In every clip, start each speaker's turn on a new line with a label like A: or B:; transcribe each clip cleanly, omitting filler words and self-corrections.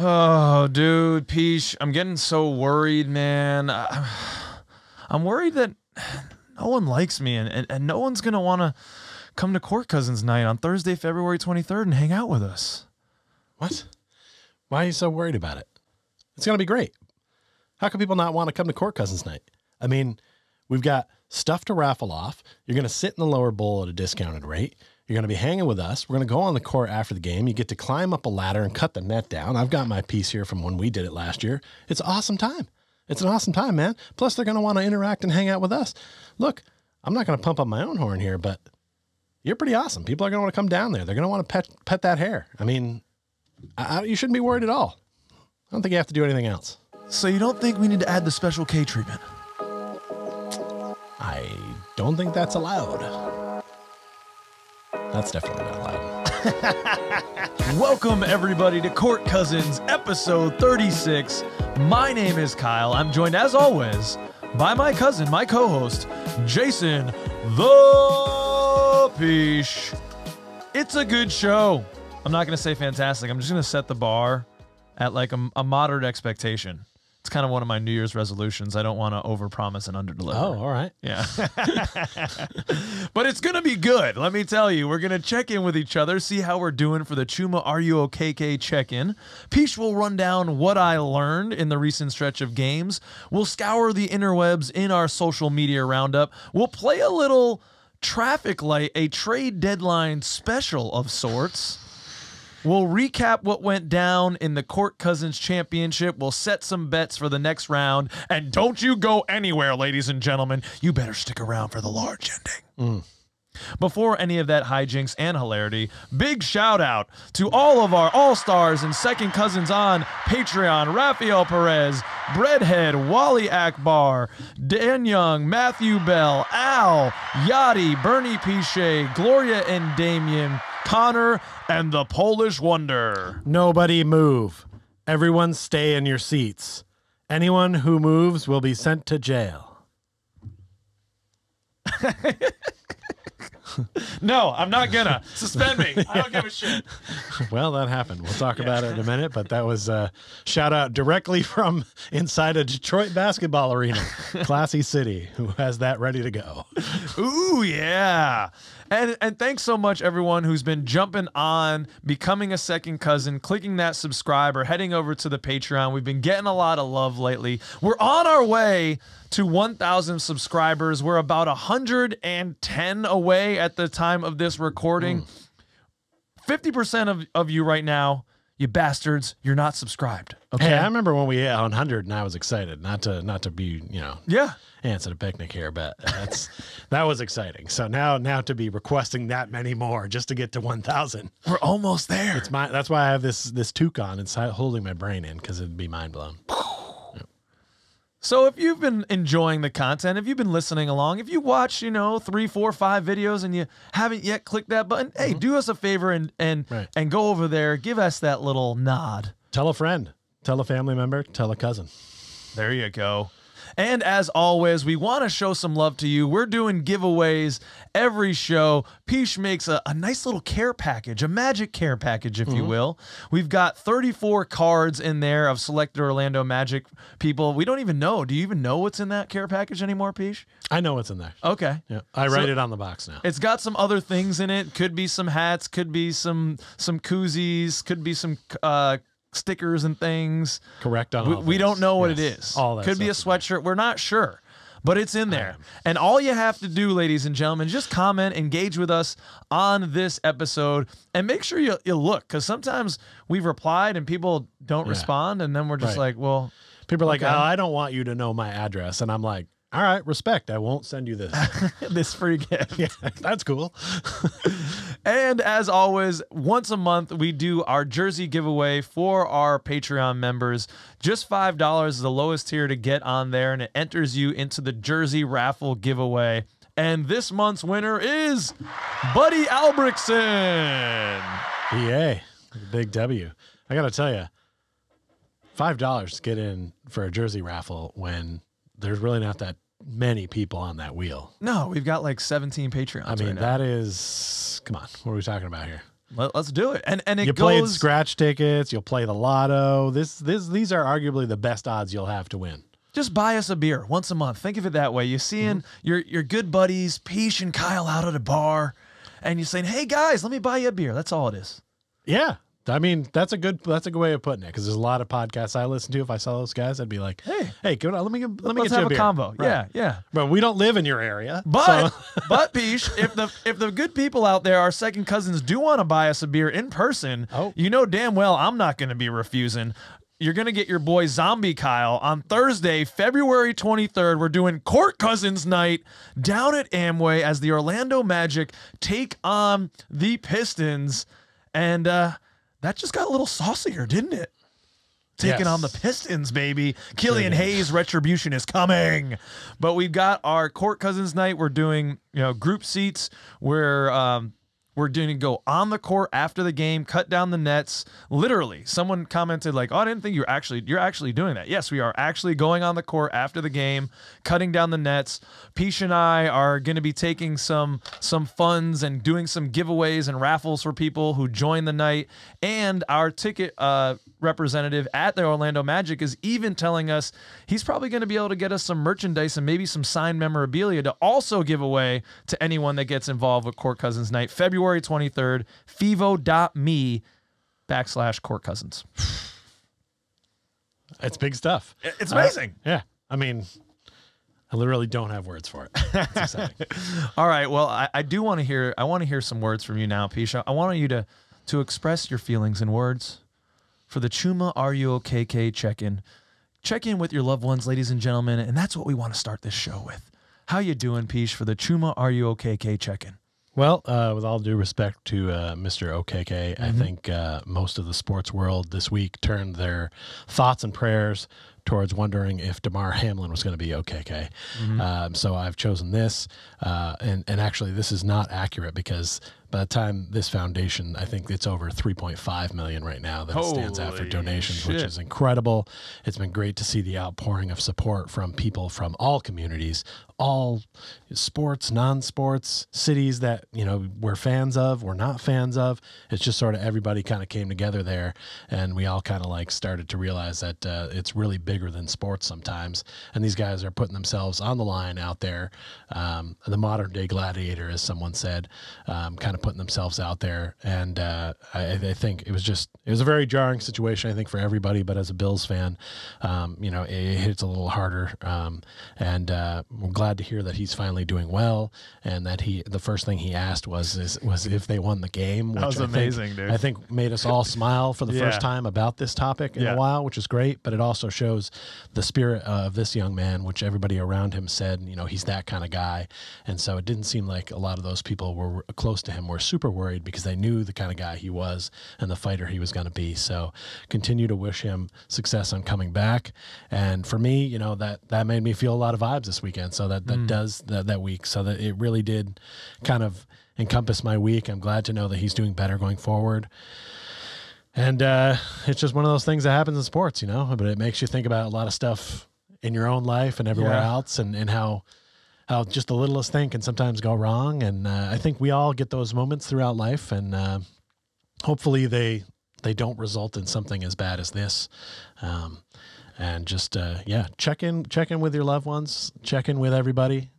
A: Oh, dude, Peach, I'm getting so worried, man. I'm worried that no one likes me, and no one's going to want to come to Court Cousins night on Thursday, February 23rd and hang out with us.
B: What? Why are you so worried about it? It's going to be great. How can people not want to come to Court Cousins night? I mean, we've got stuff to raffle off. You're going to sit in the lower bowl at a discounted rate. You're going to be hanging with us. We're going to go on the court after the game. You get to climb up a ladder and cut the net down. I've got my piece here from when we did it last year. It's an awesome time. It's an awesome time, man. Plus, they're going to want to interact and hang out with us. Look, I'm not going to pump up my own horn here, but you're pretty awesome. People are going to want to come down there. They're going to want to pet that hair. I mean, you shouldn't be worried at all. I don't think you have to do anything else.
A: So you don't think we need to add the special K treatment?
B: I don't think that's allowed. That's definitely not allowed.
A: Welcome, everybody, to Court Cousins, episode 36. My name is Kyle. I'm joined, as always, by my cousin, my co-host, Jason the Peach. It's a good show. I'm not going to say fantastic. I'm just going to set the bar at like a moderate expectation. It's kind of one of my New Year's resolutions. I don't want to overpromise and underdeliver.
B: Oh, all right.
A: Yeah. But it's going to be good. Let me tell you, we're going to check in with each other, see how we're doing for the Chuma Are You OK check-in. Peach will run down what I learned in the recent stretch of games. We'll scour the interwebs in our social media roundup. We'll play a little traffic light, a trade deadline special of sorts. We'll recap what went down in the Court Cousins Championship. We'll set some bets for the next round. And don't you go anywhere, ladies and gentlemen. You better stick around for the large ending. Before any of that hijinks and hilarity, big shout out to all of our all-stars and second cousins on Patreon: Rafael Perez, Breadhead, Wally Akbar, Dan Young, Matthew Bell, Al, Yachty, Bernie Pichet, Gloria and Damien, Connor, and the Polish Wonder.
B: Nobody move. Everyone stay in your seats. Anyone who moves will be sent to jail.
A: No, I'm not gonna. Suspend me. I don't give a shit.
B: Well, that happened. We'll talk about it in a minute, but that was a shout out directly from inside a Detroit basketball arena. Classy City, who has that ready to go.
A: Ooh, yeah. And thanks so much, everyone who's been jumping on, becoming a second cousin, clicking that subscribe, or heading over to the Patreon. We've been getting a lot of love lately. We're on our way to 1,000 subscribers. We're about 110 away at the time of this recording. 50% of you right now, you bastards, you're not subscribed. Okay.
B: Hey, I remember when we hit 100 and I was excited, not to be,
A: Yeah.
B: ants at a picnic here, but that was exciting. So now to be requesting that many more just to get to 1,000.
A: We're almost there.
B: That's why I have this toque on. It's holding my brain in because it'd be mind blown.
A: So if you've been enjoying the content, if you've been listening along, if you watch, 3, 4, 5 videos and you haven't yet clicked that button, hey, do us a favor and go over there. Give us that little nod.
B: Tell a friend, tell a family member, tell a cousin.
A: There you go. And as always, we want to show some love to you. We're doing giveaways every show. Peach makes a nice little care package, a magic care package, if you will. We've got 34 cards in there of selected Orlando Magic people. We don't even know. Do you even know what's in that care package anymore, Peach?
B: I know what's in there.
A: Okay.
B: Yeah, I write it on the box now.
A: It's got some other things in it. Could be some hats, could be some koozies, could be some stickers and things.
B: Correct on all
A: we don't know what it is.
B: All that
A: could be a sweatshirt. We're not sure, but it's in there. And all you have to do, ladies and gentlemen, just comment, engage with us on this episode, and make sure you look, because sometimes we've replied and people don't respond, and then we're just like, well,
B: people are like, oh, I don't want you to know my address, and I'm like, all right, respect. I won't send you this.
A: this free gift.
B: Yeah, that's cool.
A: And as always, once a month, we do our jersey giveaway for our Patreon members. Just $5 is the lowest tier to get on there, and it enters you into the jersey raffle giveaway. And this month's winner is Buddy Albrechtsen.
B: BA, big W. I got to tell you, $5 to get in for a jersey raffle when there's really not that many people on that wheel.
A: No, we've got like 17 Patreons.
B: I mean,
A: right now.
B: that is, come on, what are we talking about here?
A: Let's do it. And it
B: You played
A: goes
B: scratch tickets. You'll play the lotto. These are arguably the best odds you'll have to win.
A: just buy us a beer once a month. Think of it that way. You're seeing your good buddies, Peach and Kyle, out at a bar, and you're saying, "Hey guys, let me buy you a beer." That's all it is.
B: Yeah. I mean, that's a good way of putting it, because there's a lot of podcasts I listen to. If I saw those guys, I'd be like, "Hey, let me
A: Let's
B: get you
A: have
B: a beer."
A: combo.
B: Right.
A: Yeah.
B: But we don't live in your area.
A: But
B: so.
A: but Peach, if the good people out there, our second cousins, do want to buy us a beer in person, you know damn well I'm not going to be refusing. You're going to get your boy Zombie Kyle on Thursday, February 23rd. We're doing Court Cousins night down at Amway as the Orlando Magic take on the Pistons. And that just got a little saucier, didn't it? Taking on the Pistons, baby. Killian Hayes retribution is coming. But we've got our Court Cousins night. We're doing, group seats where we're going to go on the court after the game, cut down the nets. Literally, someone commented like, "Oh, I didn't think you're actually doing that." Yes, we are actually going on the court after the game, cutting down the nets. Peach and I are going to be taking some funds and doing some giveaways and raffles for people who join the night. And our ticket representative at the Orlando Magic is even telling us he's probably going to be able to get us some merchandise and maybe some signed memorabilia to also give away to anyone that gets involved with Court Cousins night, February 23rd, fivo.me/Court Cousins.
B: It's big stuff.
A: It's amazing.
B: Yeah. I mean, I literally don't have words for it. It's exciting.
A: All right. Well, I want to hear some words from you now, Pisha. I want you to express your feelings in words for the Chuma Are You OK check-in. Check in with your loved ones, ladies and gentlemen, and that's what we want to start this show with. How you doing, Pish, for the Chuma Are You OK check-in?
B: Well, with all due respect to Mr. OKK, I think most of the sports world this week turned their thoughts and prayers towards wondering if DeMar Hamlin was going to be OKK. So I've chosen this, and actually this is not accurate, because by the time this foundation, I think it's over 3.5 million right now that it stands out for donations, which is incredible. It's been great to see the outpouring of support from people from all communities, all sports, non-sports, cities that, we're fans of, we're not fans of. It's just sort of everybody kind of came together there, and we all kind of like started to realize that it's really bigger than sports sometimes. And these guys are putting themselves on the line out there. The modern day gladiator, as someone said, kind of putting themselves out there. And I think it was a very jarring situation, I think, for everybody. But as a Bills fan, it hits a little harder. And we're glad to hear that he's finally doing well, and that the first thing he asked was if they won the game. Which
A: that was amazing, dude.
B: I think made us all smile for the first time about this topic in a while, which is great. But it also shows the spirit of this young man, which everybody around him said, he's that kind of guy. And so it didn't seem like a lot of those people were close to him were super worried, because they knew the kind of guy he was and the fighter he was going to be. So continue to wish him success on coming back. And for me, that made me feel a lot of vibes this weekend. So that does that week. So that it really did kind of encompass my week. I'm glad to know that he's doing better going forward. And it's just one of those things that happens in sports, but it makes you think about a lot of stuff in your own life and everywhere else, and how just the littlest thing can sometimes go wrong. And I think we all get those moments throughout life, and hopefully they don't result in something as bad as this. And just, check in with your loved ones, check in with everybody.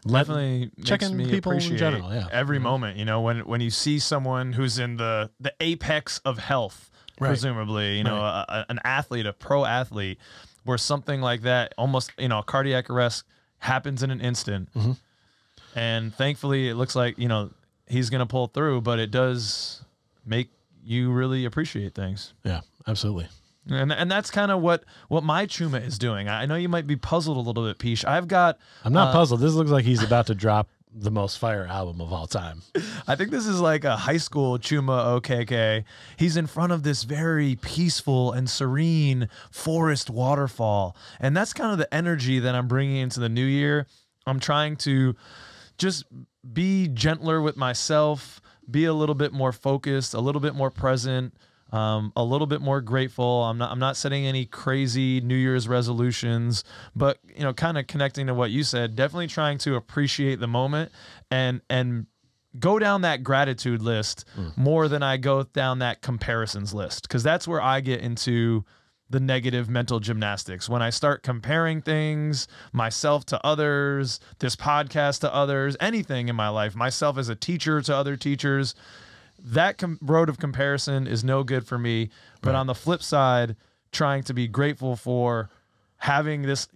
A: Definitely
B: check
A: makes
B: in
A: me
B: people
A: appreciate
B: in general.
A: every moment, when you see someone who's in the apex of health, presumably, an athlete, a pro athlete, where something like that, almost, a cardiac arrest happens in an instant. And thankfully it looks like, he's going to pull through, but it does make you really appreciate things.
B: Yeah, absolutely.
A: And that's kind of what my Chuma is doing. I know you might be puzzled a little bit, Peach. I'm
B: not puzzled. This looks like he's about to drop the most fire album of all time.
A: I think this is like a high school Chuma OKK. He's in front of this very peaceful and serene forest waterfall. And that's kind of the energy that I'm bringing into the new year. I'm trying to just be gentler with myself, be a little bit more focused, a little bit more present, a little bit more grateful. I'm not setting any crazy New Year's resolutions, but kind of connecting to what you said, definitely trying to appreciate the moment and go down that gratitude list more than I go down that comparisons list, because that's where I get into the negative mental gymnastics. When I start comparing things, myself to others, this podcast to others, anything in my life, myself as a teacher to other teachers, that road of comparison is no good for me. But on the flip side, trying to be grateful for having this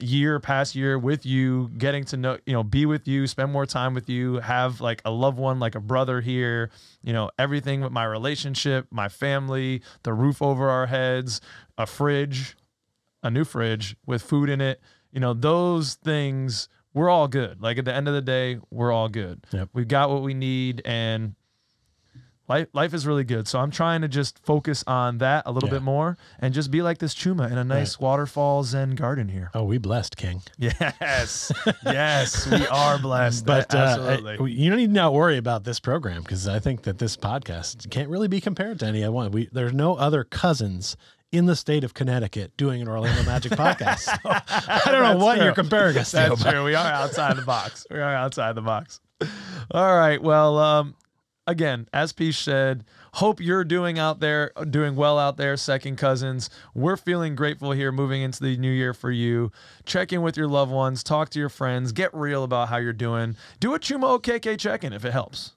A: past year with you, getting to know, be with you, spend more time with you, have like a loved one, like a brother here, everything with my relationship, my family, the roof over our heads, a new fridge with food in it, those things, we're all good. Like at the end of the day, we're all good.
B: Yep.
A: We've got what we need, and life is really good. So I'm trying to just focus on that a little bit more and just be like this Chuma in a nice waterfall Zen garden here.
B: Oh, we blessed, King.
A: Yes. Yes, we are blessed.
B: But
A: absolutely.
B: You don't need to not worry about this program, because I think that this podcast can't really be compared to any other one. There's no other cousins in the state of Connecticut doing an Orlando Magic podcast. So I don't know what you're comparing us to.
A: That's true. We are outside the box. All right. Well, again, as Peach said, hope you're doing well out there, second cousins. We're feeling grateful here moving into the new year for you. Check in with your loved ones, talk to your friends, get real about how you're doing. Do a Chuma OKK check-in if it helps,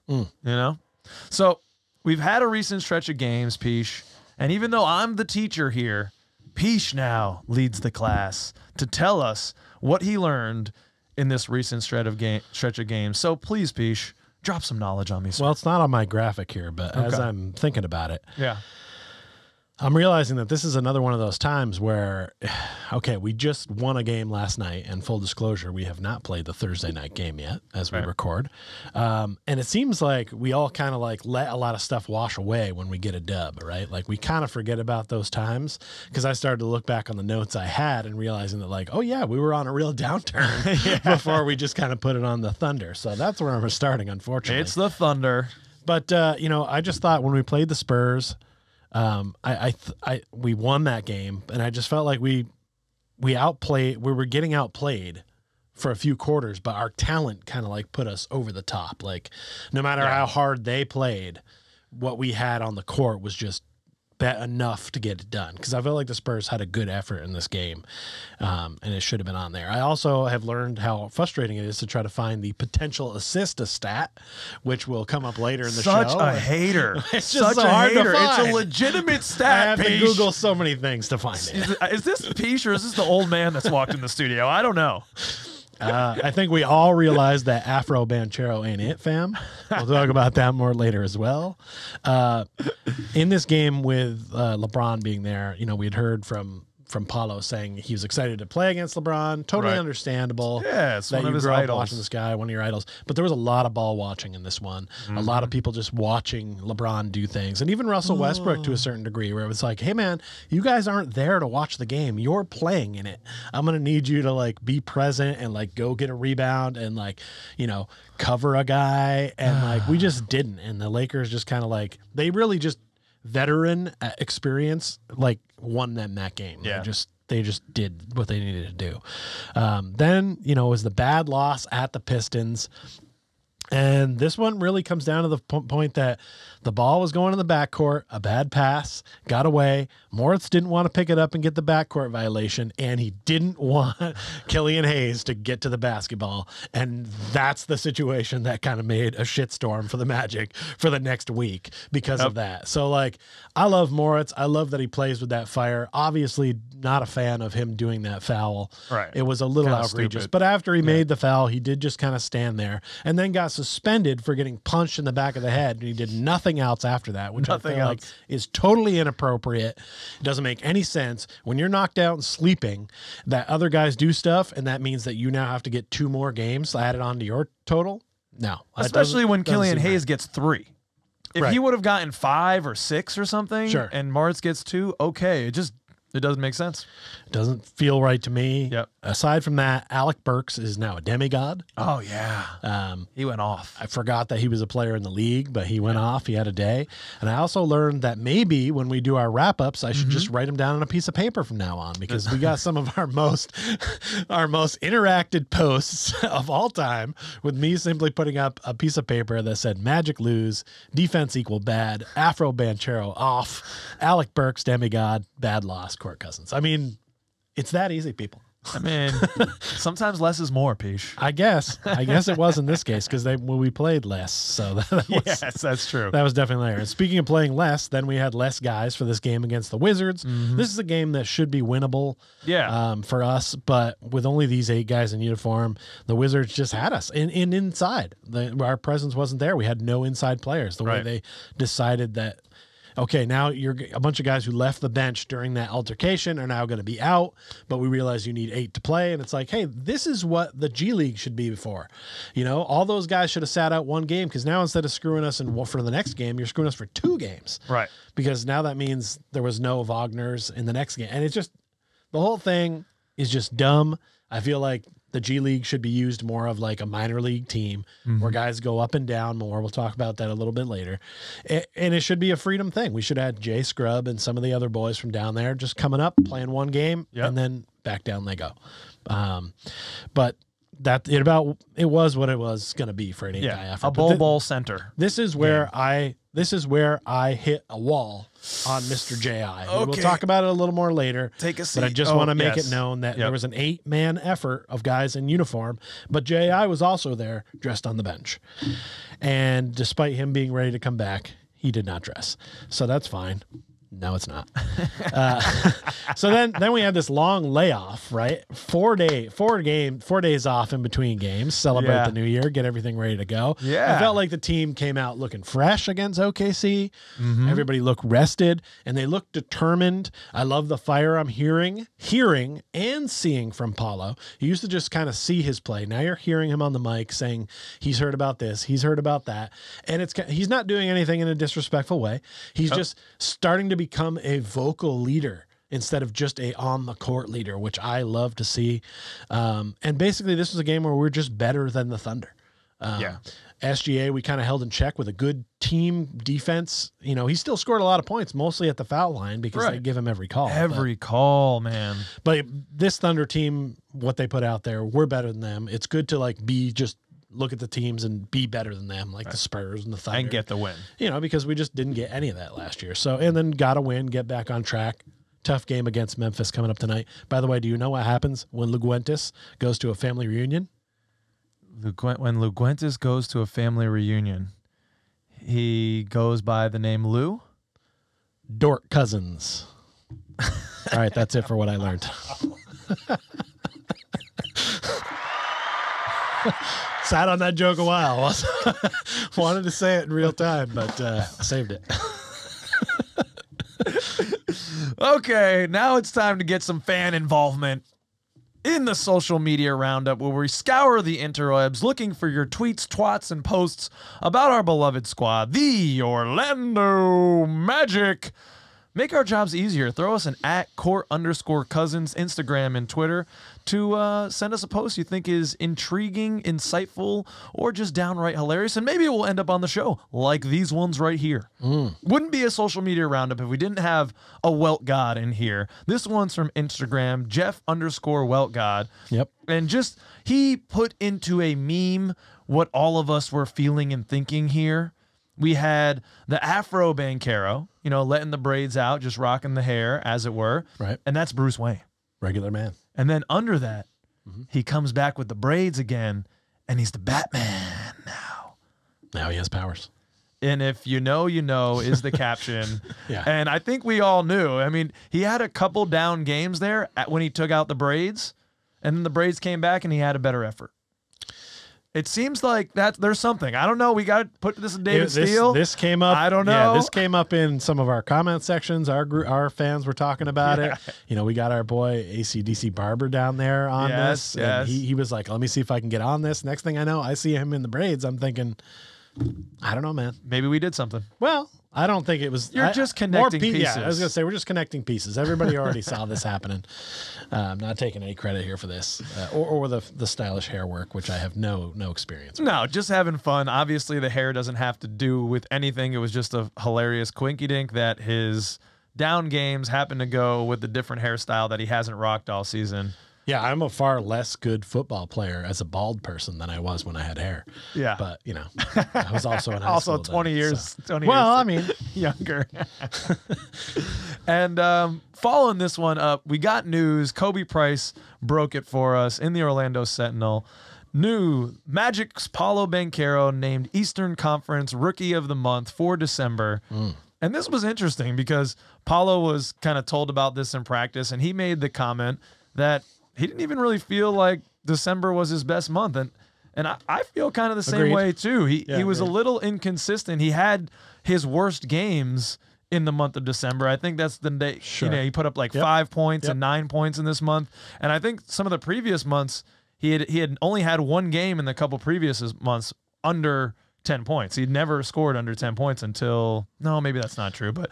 A: So we've had a recent stretch of games, Peach, and even though I'm the teacher here, Peach now leads the class to tell us what he learned in this recent stretch of games. So please, Peach, drop some knowledge on me, sir.
B: Well, it's not on my graphic here, but as I'm thinking about it, I'm realizing that this is another one of those times where, okay, we just won a game last night, and full disclosure, we have not played the Thursday night game yet as we record. And it seems like we all kind of like let a lot of stuff wash away when we get a dub, right? Like we kind of forget about those times, because I started to look back on the notes I had and realizing that like, oh yeah, we were on a real downturn before we just kind of put it on the Thunder. So that's where we're starting, unfortunately.
A: It's the Thunder.
B: But, I just thought when we played the Spurs, we won that game, and I just felt like we were getting outplayed for a few quarters, but our talent kind of like put us over the top. Like no matter how hard they played, what we had on the court was just enough to get it done. Because I felt like the Spurs had a good effort in this game, and it should have been on there. I also have learned how frustrating it is to try to find the potential assist stat, which will come up later in the show.
A: Such a hater.
B: It's just so hard to find.
A: It's a legitimate stat.
B: I have to Google so many things to find it.
A: Is this Peach, or is this the old man that's walked in the studio? I don't know.
B: I think we all realize that Afro Banchero ain't it, fam. We'll talk about that more later as well. In this game with LeBron being there, we had heard from Paulo saying he was excited to play against LeBron. Totally understandable.
A: Yeah, it's
B: that
A: one of his
B: grew up
A: idols.
B: watching this guy, one of your idols. But there was a lot of ball watching in this one. A lot of people just watching LeBron do things. And even Russell Westbrook to a certain degree, where it was like, hey man, you guys aren't there to watch the game. You're playing in it. I'm going to need you to like be present and like go get a rebound and like, cover a guy. And like, we just didn't. And the Lakers just kind of like, they really just veteran experience like won them that game.
A: Yeah.
B: They just did what they needed to do. Then, it was the bad loss at the Pistons. And this one really comes down to the point that the ball was going in the backcourt, a bad pass, got away. Moritz didn't want to pick it up and get the backcourt violation, and he didn't want Killian Hayes to get to the basketball. And that's the situation that kind of made a shitstorm for the Magic for the next week because of that. So, like, I love Moritz. I love that he plays with that fire. Obviously, not a fan of him doing that foul.
A: Right.
B: It was a little
A: Kinda
B: outrageous.
A: stupid.
B: But after he made the foul, he did just kind of stand there and then got suspended for getting punched in the back of the head, and he did nothing else after that, which I feel like is totally inappropriate. It doesn't make any sense when you're knocked out and sleeping that other guys do stuff, and that means that you now have to get 2 more games added onto your total. No,
A: especially when Killian Hayes gets 3. If
B: Right.
A: he would have gotten 5 or 6 or something,
B: Sure.
A: and Moritz gets 2, okay. It just It doesn't make sense.
B: It doesn't feel right to me.
A: Yep.
B: Aside from that, Alec Burks is now a demigod.
A: Oh, yeah. He went off.
B: I forgot that he was a player in the league, but he went off. He had a day. And I also learned that maybe when we do our wrap-ups, I should just write them down on a piece of paper from now on, because we got some of our most interacted posts of all time with me simply putting up a piece of paper that said Magic lose, defense equal bad, Afro Banchero off, Alec Burks demigod, bad loss, Court Cousins. I mean, it's that easy, people.
A: I mean, sometimes less is more, Peach.
B: I guess it was in this case, because we played less. So that was,
A: yes, that's true.
B: That was definitely there. And speaking of playing less, then we had less guys for this game against the Wizards. This is a game that should be winnable, for us. But with only these 8 guys in uniform, the Wizards just had us inside. Our presence wasn't there. We had no inside players. The way they decided that. Okay, now you're a bunch of guys who left the bench during that altercation are now going to be out, but we realize you need 8 to play. And it's like, hey, this is what the G League should be for. You know, all those guys should have sat out 1 game, because now instead of screwing us for the next game, you're screwing us for 2 games.
A: Right.
B: Because now that means there was no Wagners in the next game. And it's just, the whole thing is just dumb. I feel like the G League should be used more of like a minor league team where guys go up and down more. We'll talk about that a little bit later. And it should be a freedom thing. We should have Jay Scrub and some of the other boys from down there just coming up, playing 1 game, and then back down they go. But it was what it was going to be for an 8-guy effort.
A: A ball center.
B: This is where I hit a wall on Mr. J.I.
A: Okay.
B: We'll talk about it a little more later.
A: Take a seat.
B: But I just want to make it known that there was an 8-man effort of guys in uniform, but J.I. was also there dressed on the bench. And despite him being ready to come back, he did not dress. So that's fine. No, it's not. So then we had this long layoff, right? 4 days off in between games, celebrate the new year, get everything ready to go.
A: Yeah.
B: I felt like the team came out looking fresh against OKC. Everybody looked rested and they looked determined. I love the fire I'm hearing and seeing from Paulo. You used to just kind of see his play. Now you're hearing him on the mic saying he's heard about this, he's heard about that. And he's not doing anything in a disrespectful way. He's just starting to become a vocal leader instead of just a on the court leader, which I love to see. And basically this was a game where we're just better than the Thunder. SGA, we kind of held in check with a good team defense. You know, he still scored a lot of points, mostly at the foul line because they give him every call.
A: Every call, man.
B: But this Thunder team, what they put out there, we're better than them. It's good to look at the teams and be better than them, like the Spurs and the Thunder.
A: And get the win.
B: You know, because we just didn't get any of that last year. So, and then got a win, get back on track. Tough game against Memphis coming up tonight. By the way, do you know what happens when Luguentis goes to a family reunion?
A: When Luguentis goes to a family reunion, he goes by the name Lou?
B: Dort Cousins. All right, that's it for what I learned. Sat on that joke a while. Wanted to say it in real time, but saved it.
A: Okay, now it's time to get some fan involvement in the social media roundup, where we scour the interwebs looking for your tweets, twats, and posts about our beloved squad, the Orlando Magic. Make our jobs easier. Throw us an @court_cousins Instagram and Twitter to send us a post you think is intriguing, insightful, or just downright hilarious, and maybe it will end up on the show, like these ones right here. Wouldn't be a social media roundup if we didn't have a Welt God in here. This one's from Instagram, Jeff_Welt God.
B: Yep.
A: And just, he put into a meme what all of us were feeling and thinking here. We had the Afro Banchero, you know, letting the braids out, just rocking the hair, as it were.
B: Right.
A: And that's Bruce Wayne.
B: Regular man.
A: And then under that, he comes back with the braids again, and he's the Batman now.
B: Now he has powers.
A: And if you know, you know, is the caption.
B: Yeah.
A: And I think we all knew. I mean, he had a couple down games there when he took out the braids, and then the braids came back, and he had a better effort. It seems like there's something. I don't know. We got to put this in David Steele.
B: This came up.
A: I don't know.
B: Yeah, this came up in some of our comment sections. Our fans were talking about it. You know, we got our boy AC/DC Barber down there on this.
A: Yes.
B: And he was like, let me see if I can get on this. Next thing I know, I see him in the braids. I'm thinking, I don't know, man.
A: Maybe we did something.
B: Well, I don't think it was.
A: You're just connecting pieces.
B: Yeah, I was gonna say we're just connecting pieces. Everybody already saw this happening. I'm not taking any credit here for this, or the stylish hair work, which I have no experience with.
A: No, just having fun. Obviously, the hair doesn't have to do with anything. It was just a hilarious quinky-dink that his down games happen to go with the different hairstyle that he hasn't rocked all season.
B: Yeah, I'm a far less good football player as a bald person than I was when I had hair.
A: Yeah.
B: But, you know, I was also in high
A: also
B: school
A: 20
B: then,
A: years.
B: so.
A: 20
B: well,
A: years
B: I mean,
A: younger. And following this one up, we got news. Kobe Price broke it for us in the Orlando Sentinel. New Magic's Paulo Banchero named Eastern Conference Rookie of the Month for December. And this was interesting because Paulo was kind of told about this in practice, and he made the comment that he didn't even really feel like December was his best month. And I feel kind of the same way too. He was a little inconsistent. He had his worst games in the month of December. I think that's the day, you know, he put up like 5 points and 9 points in this month. And I think some of the previous months, he had only had one game in the couple previous months under 10 points. He'd never scored under 10 points until, no, maybe that's not true, but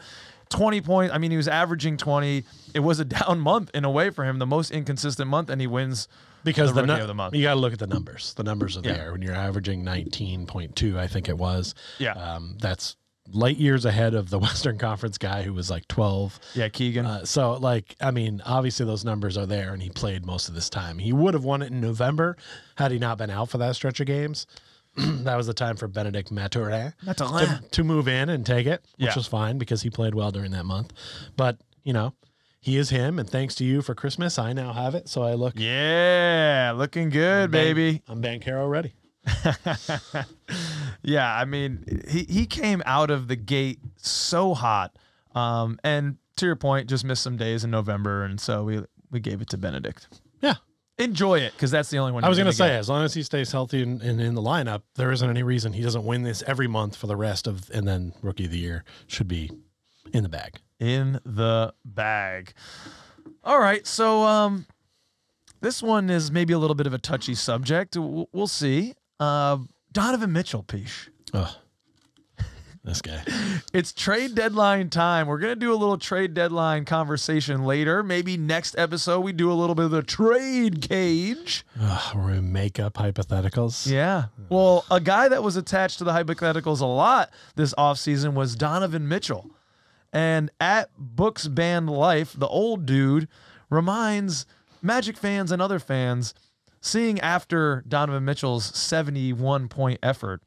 A: 20 points. I mean, he was averaging 20. It was a down month in a way for him, the most inconsistent month, and he wins
B: because
A: the Rookie of the Month.
B: You got to look at the numbers. The numbers are there. When you're averaging 19.2, I think it was.
A: Yeah.
B: That's light years ahead of the Western Conference guy who was like 12.
A: Yeah, Keegan.
B: So, like, I mean, obviously those numbers are there, and he played most of this time. He would have won it in November had he not been out for that stretch of games. That was the time for Benedict Maturin to move in and take it, which was fine because he played well during that month. But, you know, he is him, and thanks to you for Christmas, I now have it. So I look.
A: Yeah, looking good, baby.
B: I'm Banchero ready.
A: Yeah, I mean, he came out of the gate so hot. And to your point, just missed some days in November, and so we gave it to Benedict.
B: Yeah.
A: Enjoy it, because that's the only one.
B: I was going to say, as long as he stays healthy and in the lineup, there isn't any reason he doesn't win this every month for the rest of, and then Rookie of the Year should be in the bag. In the bag.
A: All right, so this one is maybe a little bit of a touchy subject. We'll see. Donovan Mitchell, Peach.
B: Oh, this guy.
A: It's trade deadline time. We're going to do a little trade deadline conversation later. Maybe next episode we do a little bit of the trade cage.
B: Where we make up hypotheticals.
A: Yeah. Well, a guy that was attached to the hypotheticals a lot this offseason was Donovan Mitchell. And at Books Band Life, the old dude reminds Magic fans and other fans, seeing after Donovan Mitchell's 71-point effort,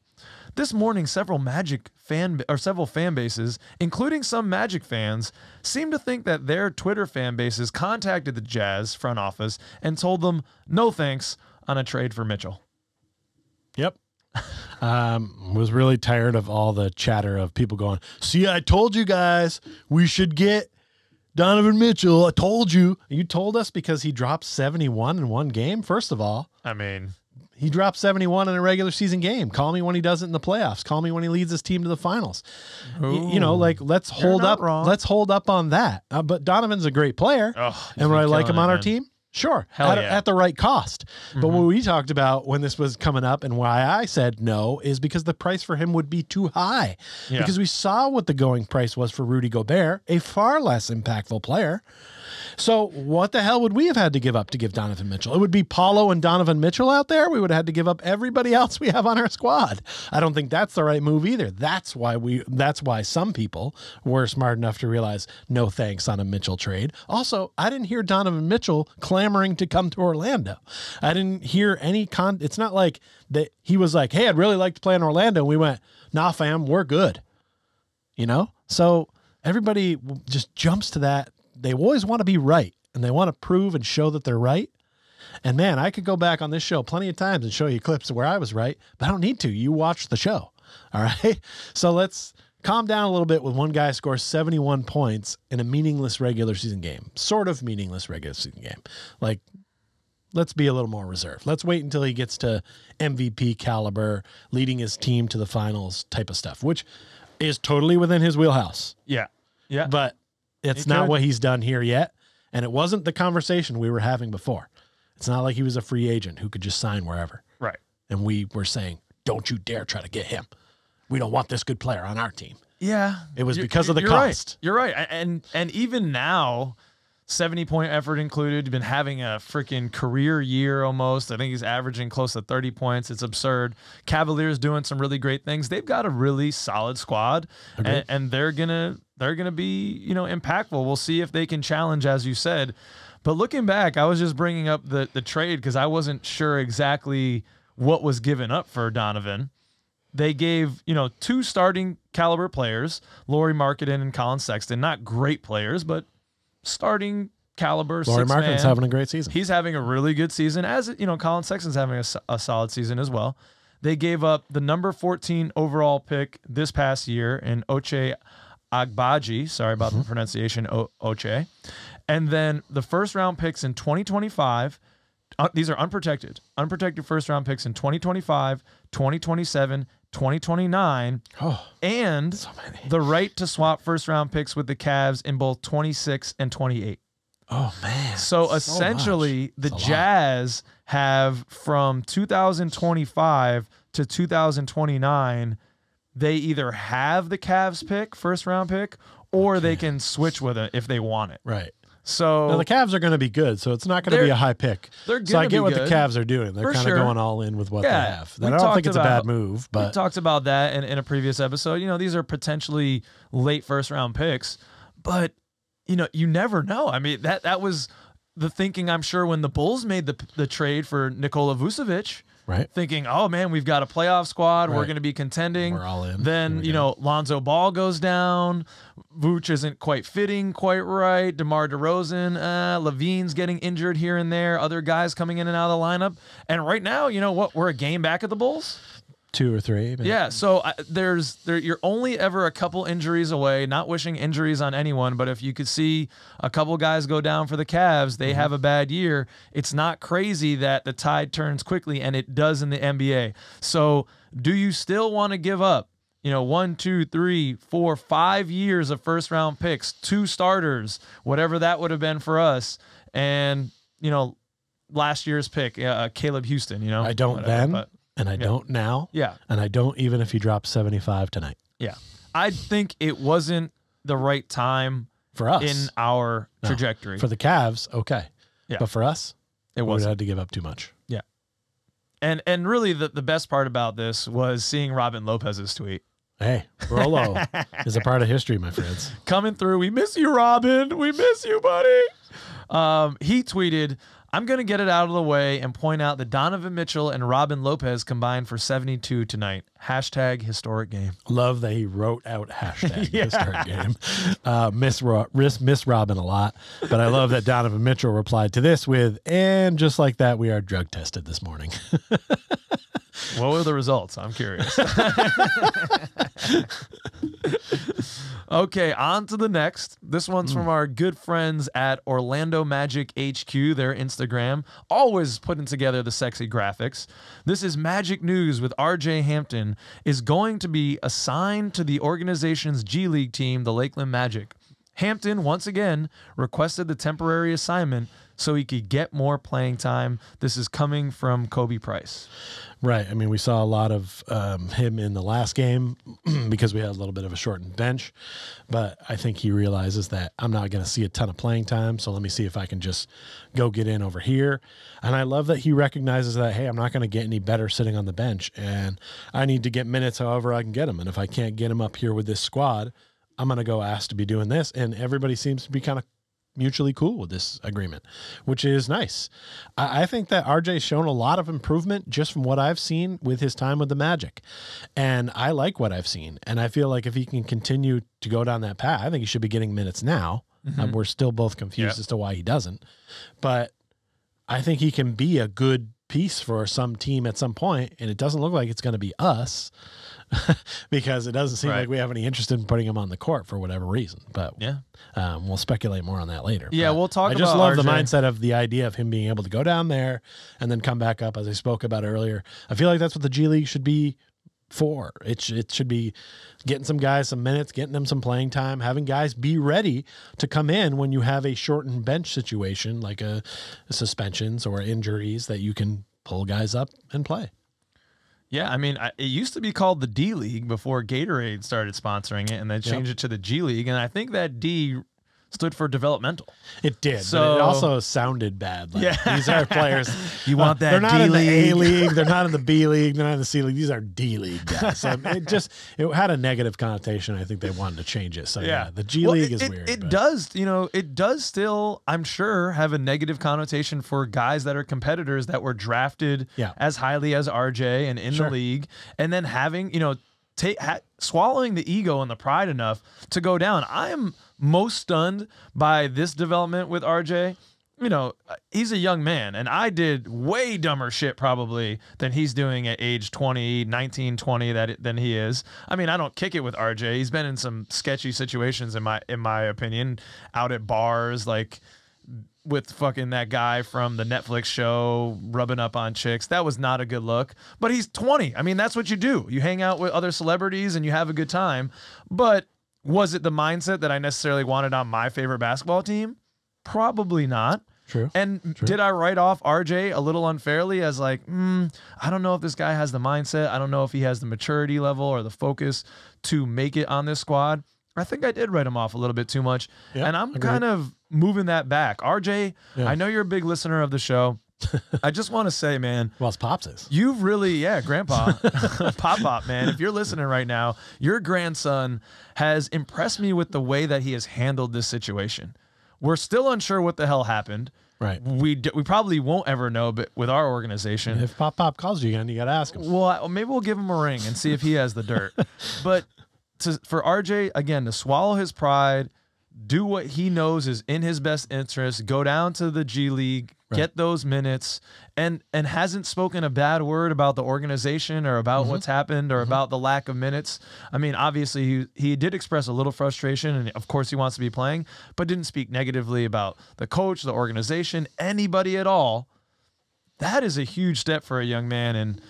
A: this morning, several fan bases, including some Magic fans, seem to think that their Twitter fan bases contacted the Jazz front office and told them no thanks on a trade for Mitchell.
B: Yep. Was really tired of all the chatter of people going, see, I told you guys we should get Donovan Mitchell. I told you. You told us because he dropped 71 in one game. First of all,
A: I mean,
B: he dropped 71 in a regular season game. Call me when he does it in the playoffs. Call me when he leads his team to the finals. You know, like, let's hold up.
A: Wrong.
B: Let's hold up on that. But Donovan's a great player, and would I like him on our team? Sure, at the right cost. But what we talked about when this was coming up and why I said no is because the price for him would be too high. Yeah. Because we saw what the going price was for Rudy Gobert, a far less impactful player. So what the hell would we have had to give up to give Donovan Mitchell? It would be Paulo and Donovan Mitchell out there. We would have had to give up everybody else we have on our squad. I don't think that's the right move either. That's why some people were smart enough to realize no thanks on a Mitchell trade. Also, I didn't hear Donovan Mitchell clamoring to come to Orlando. I didn't hear any it's not like that he was like, hey, I'd really like to play in Orlando. And we went, nah, fam, we're good. You know? So everybody just jumps to that. They always want to be right, and they want to prove and show that they're right. And man, I could go back on this show plenty of times and show you clips of where I was right, but I don't need to. You watch the show. All right. So let's calm down a little bit when one guy scores 71 points in a meaningless regular season game, sort of meaningless regular season game. Like, let's be a little more reserved. Let's wait until he gets to MVP caliber, leading his team to the finals type of stuff, which is totally within his wheelhouse.
A: Yeah. Yeah.
B: But it's not what he's done here yet. And it wasn't the conversation we were having before. It's not like he was a free agent who could just sign wherever.
A: Right.
B: And we were saying, don't you dare try to get him. we don't want this good player on our team.
A: Yeah.
B: It was because of the
A: you're
B: cost.
A: Right. You're right. And even now, 70-point effort included, been having a freaking career year almost. I think he's averaging close to 30 points. It's absurd. Cavaliers doing some really great things. They've got a really solid squad, and they're gonna be impactful. We'll see if they can challenge, as you said. But looking back, I was just bringing up the trade because I wasn't sure exactly what was given up for Donovan. They gave, 2 starting caliber players, Lauri Markkanen and Colin Sexton. Not great players, but starting caliber.
B: Lauri Markkanen's having a great season.
A: He's having a really good season, as Colin Sexton's having a solid season as well. They gave up the number 14 overall pick this past year in Ochai Agbaji. Sorry about the pronunciation, Ochai. And then the first-round picks in 2025. These are unprotected first-round picks in 2025, 2027, 2029, and the right to swap first-round picks with the Cavs in both 26 and 28.
B: Oh, man.
A: So essentially, the Jazz have from 2025 to 2029, they either have the Cavs pick, first-round pick, or they can switch with it if they want it.
B: Right.
A: So
B: now, the Cavs are going to be good, so it's not going to be a high pick. So I get what the Cavs are doing. They're kind of going all in with what they have. I don't think it's a bad move. But
A: we talked about that in a previous episode. These are potentially late first-round picks, but you never know. I mean, that was the thinking, I'm sure, when the Bulls made the trade for Nikola Vucevic.
B: Right.
A: Thinking, oh, man, we've got a playoff squad. Right. We're going to be contending.
B: We're all in.
A: Then, Lonzo Ball goes down. Vooch isn't quite fitting quite right. DeMar DeRozan, Levine's getting injured here and there. Other guys coming in and out of the lineup. And right now, we're a game back at the Bulls.
B: 2 or 3. Maybe.
A: Yeah, so you're only ever a couple injuries away. Not wishing injuries on anyone, but if you could see a couple guys go down for the Cavs, they have a bad year. It's not crazy that the tide turns quickly, and it does in the NBA. So do you still want to give up 1, 2, 3, 4, 5 years of first-round picks, 2 starters, whatever that would have been for us, and last year's pick, Caleb Houston?
B: I don't whatever, then. But, and I don't now.
A: Yeah.
B: And I don't even if you drop 75 tonight.
A: Yeah. I think it wasn't the right time
B: for us
A: in our trajectory.
B: For the Cavs, okay.
A: Yeah.
B: But for us, we would have had to give up too much.
A: Yeah. And really the best part about this was seeing Robin Lopez's tweet.
B: Hey, Rolo is a part of history, my friends.
A: Coming through. We miss you, Robin. We miss you, buddy. He tweeted, I'm going to get it out of the way and point out that Donovan Mitchell and Robin Lopez combined for 72 tonight. Hashtag historic game.
B: Love that he wrote out hashtag historic game. Miss Robin a lot. But I love that Donovan Mitchell replied to this with, and just like that, we are drug tested this morning.
A: What were the results? I'm curious. Okay, on to the next. This one's from our good friends at Orlando Magic HQ, their Instagram, always putting together the sexy graphics. This is Magic News with RJ Hampton is going to be assigned to the organization's G League team, the Lakeland Magic. Hampton, once again, requested the temporary assignment so he could get more playing time. This is coming from Kobe Price.
B: Right. I mean, we saw a lot of him in the last game because we had a little bit of a shortened bench. But I think he realizes that I'm not going to see a ton of playing time, so let me see if I can just go get in over here. And I love that he recognizes that, hey, I'm not going to get any better sitting on the bench, and I need to get minutes however I can get them. And if I can't get him up here with this squad, I'm going to go ask to be doing this. And everybody seems to be kind of mutually cool with this agreement, which is nice. I think that RJ's shown a lot of improvement just from what I've seen with his time with the Magic. And I like what I've seen. And I feel like if he can continue to go down that path, I think he should be getting minutes now. We're still both confused as to why he doesn't. But I think he can be a good piece for some team at some point, and it doesn't look like it's going to be us. Because it doesn't seem like we have any interest in putting him on the court for whatever reason. But we'll speculate more on that later.
A: Yeah,
B: but
A: we'll talk about
B: I just love
A: RJ.
B: the mindset of the idea of him being able to go down there and then come back up, as I spoke about earlier. I feel like that's what the G League should be for. It should be getting some guys some minutes, getting them some playing time, having guys be ready to come in when you have a shortened bench situation like a suspensions or injuries that you can pull guys up and play.
A: Yeah, I mean, it used to be called the D League before Gatorade started sponsoring it, and they changed it to the G League. And I think that D stood for developmental.
B: It did,
A: So,
B: but it also sounded bad. Like, these are players.
A: You want that
B: they're not
A: D
B: in the A
A: League.
B: League. They're not in the B League. They're not in the C League. These are D League guys. So it had a negative connotation. I think they wanted to change it. So yeah, the G League is weird.
A: It does, it does still, I'm sure, have a negative connotation for guys that are competitors that were drafted as highly as RJ and in the league, and then having, swallowing the ego and the pride enough to go down. I am most stunned by this development with RJ. He's a young man, and I did way dumber shit probably than he's doing at age 20, 19, 20 than he is. I mean, I don't kick it with RJ. He's been in some sketchy situations in my opinion, out at bars, like with fucking that guy from the Netflix show rubbing up on chicks. That was not a good look. But he's 20. I mean, that's what you do. You hang out with other celebrities and you have a good time. But was it the mindset that I necessarily wanted on my favorite basketball team? Probably not.
B: True.
A: And did I write off RJ a little unfairly as like, I don't know if this guy has the mindset. I don't know if he has the maturity level or the focus to make it on this squad. I think I did write him off a little bit too much. Yep, and I'm kind of moving that back. RJ, I know you're a big listener of the show. I just want to say, man.
B: Well, it's Pops is.
A: You've really, Grandpa, Pop, man. If you're listening right now, your grandson has impressed me with the way that he has handled this situation. We're still unsure what the hell happened.
B: Right.
A: We probably won't ever know, but with our organization.
B: If Pop calls you again, you got to ask him.
A: Well, maybe we'll give him a ring and see if he has the dirt. But for RJ, again, to swallow his pride, do what he knows is in his best interest, go down to the G League, get those minutes, and hasn't spoken a bad word about the organization or about what's happened or about the lack of minutes. I mean, obviously, he did express a little frustration, and of course he wants to be playing, but didn't speak negatively about the coach, the organization, anybody at all. That is a huge step for a young man, and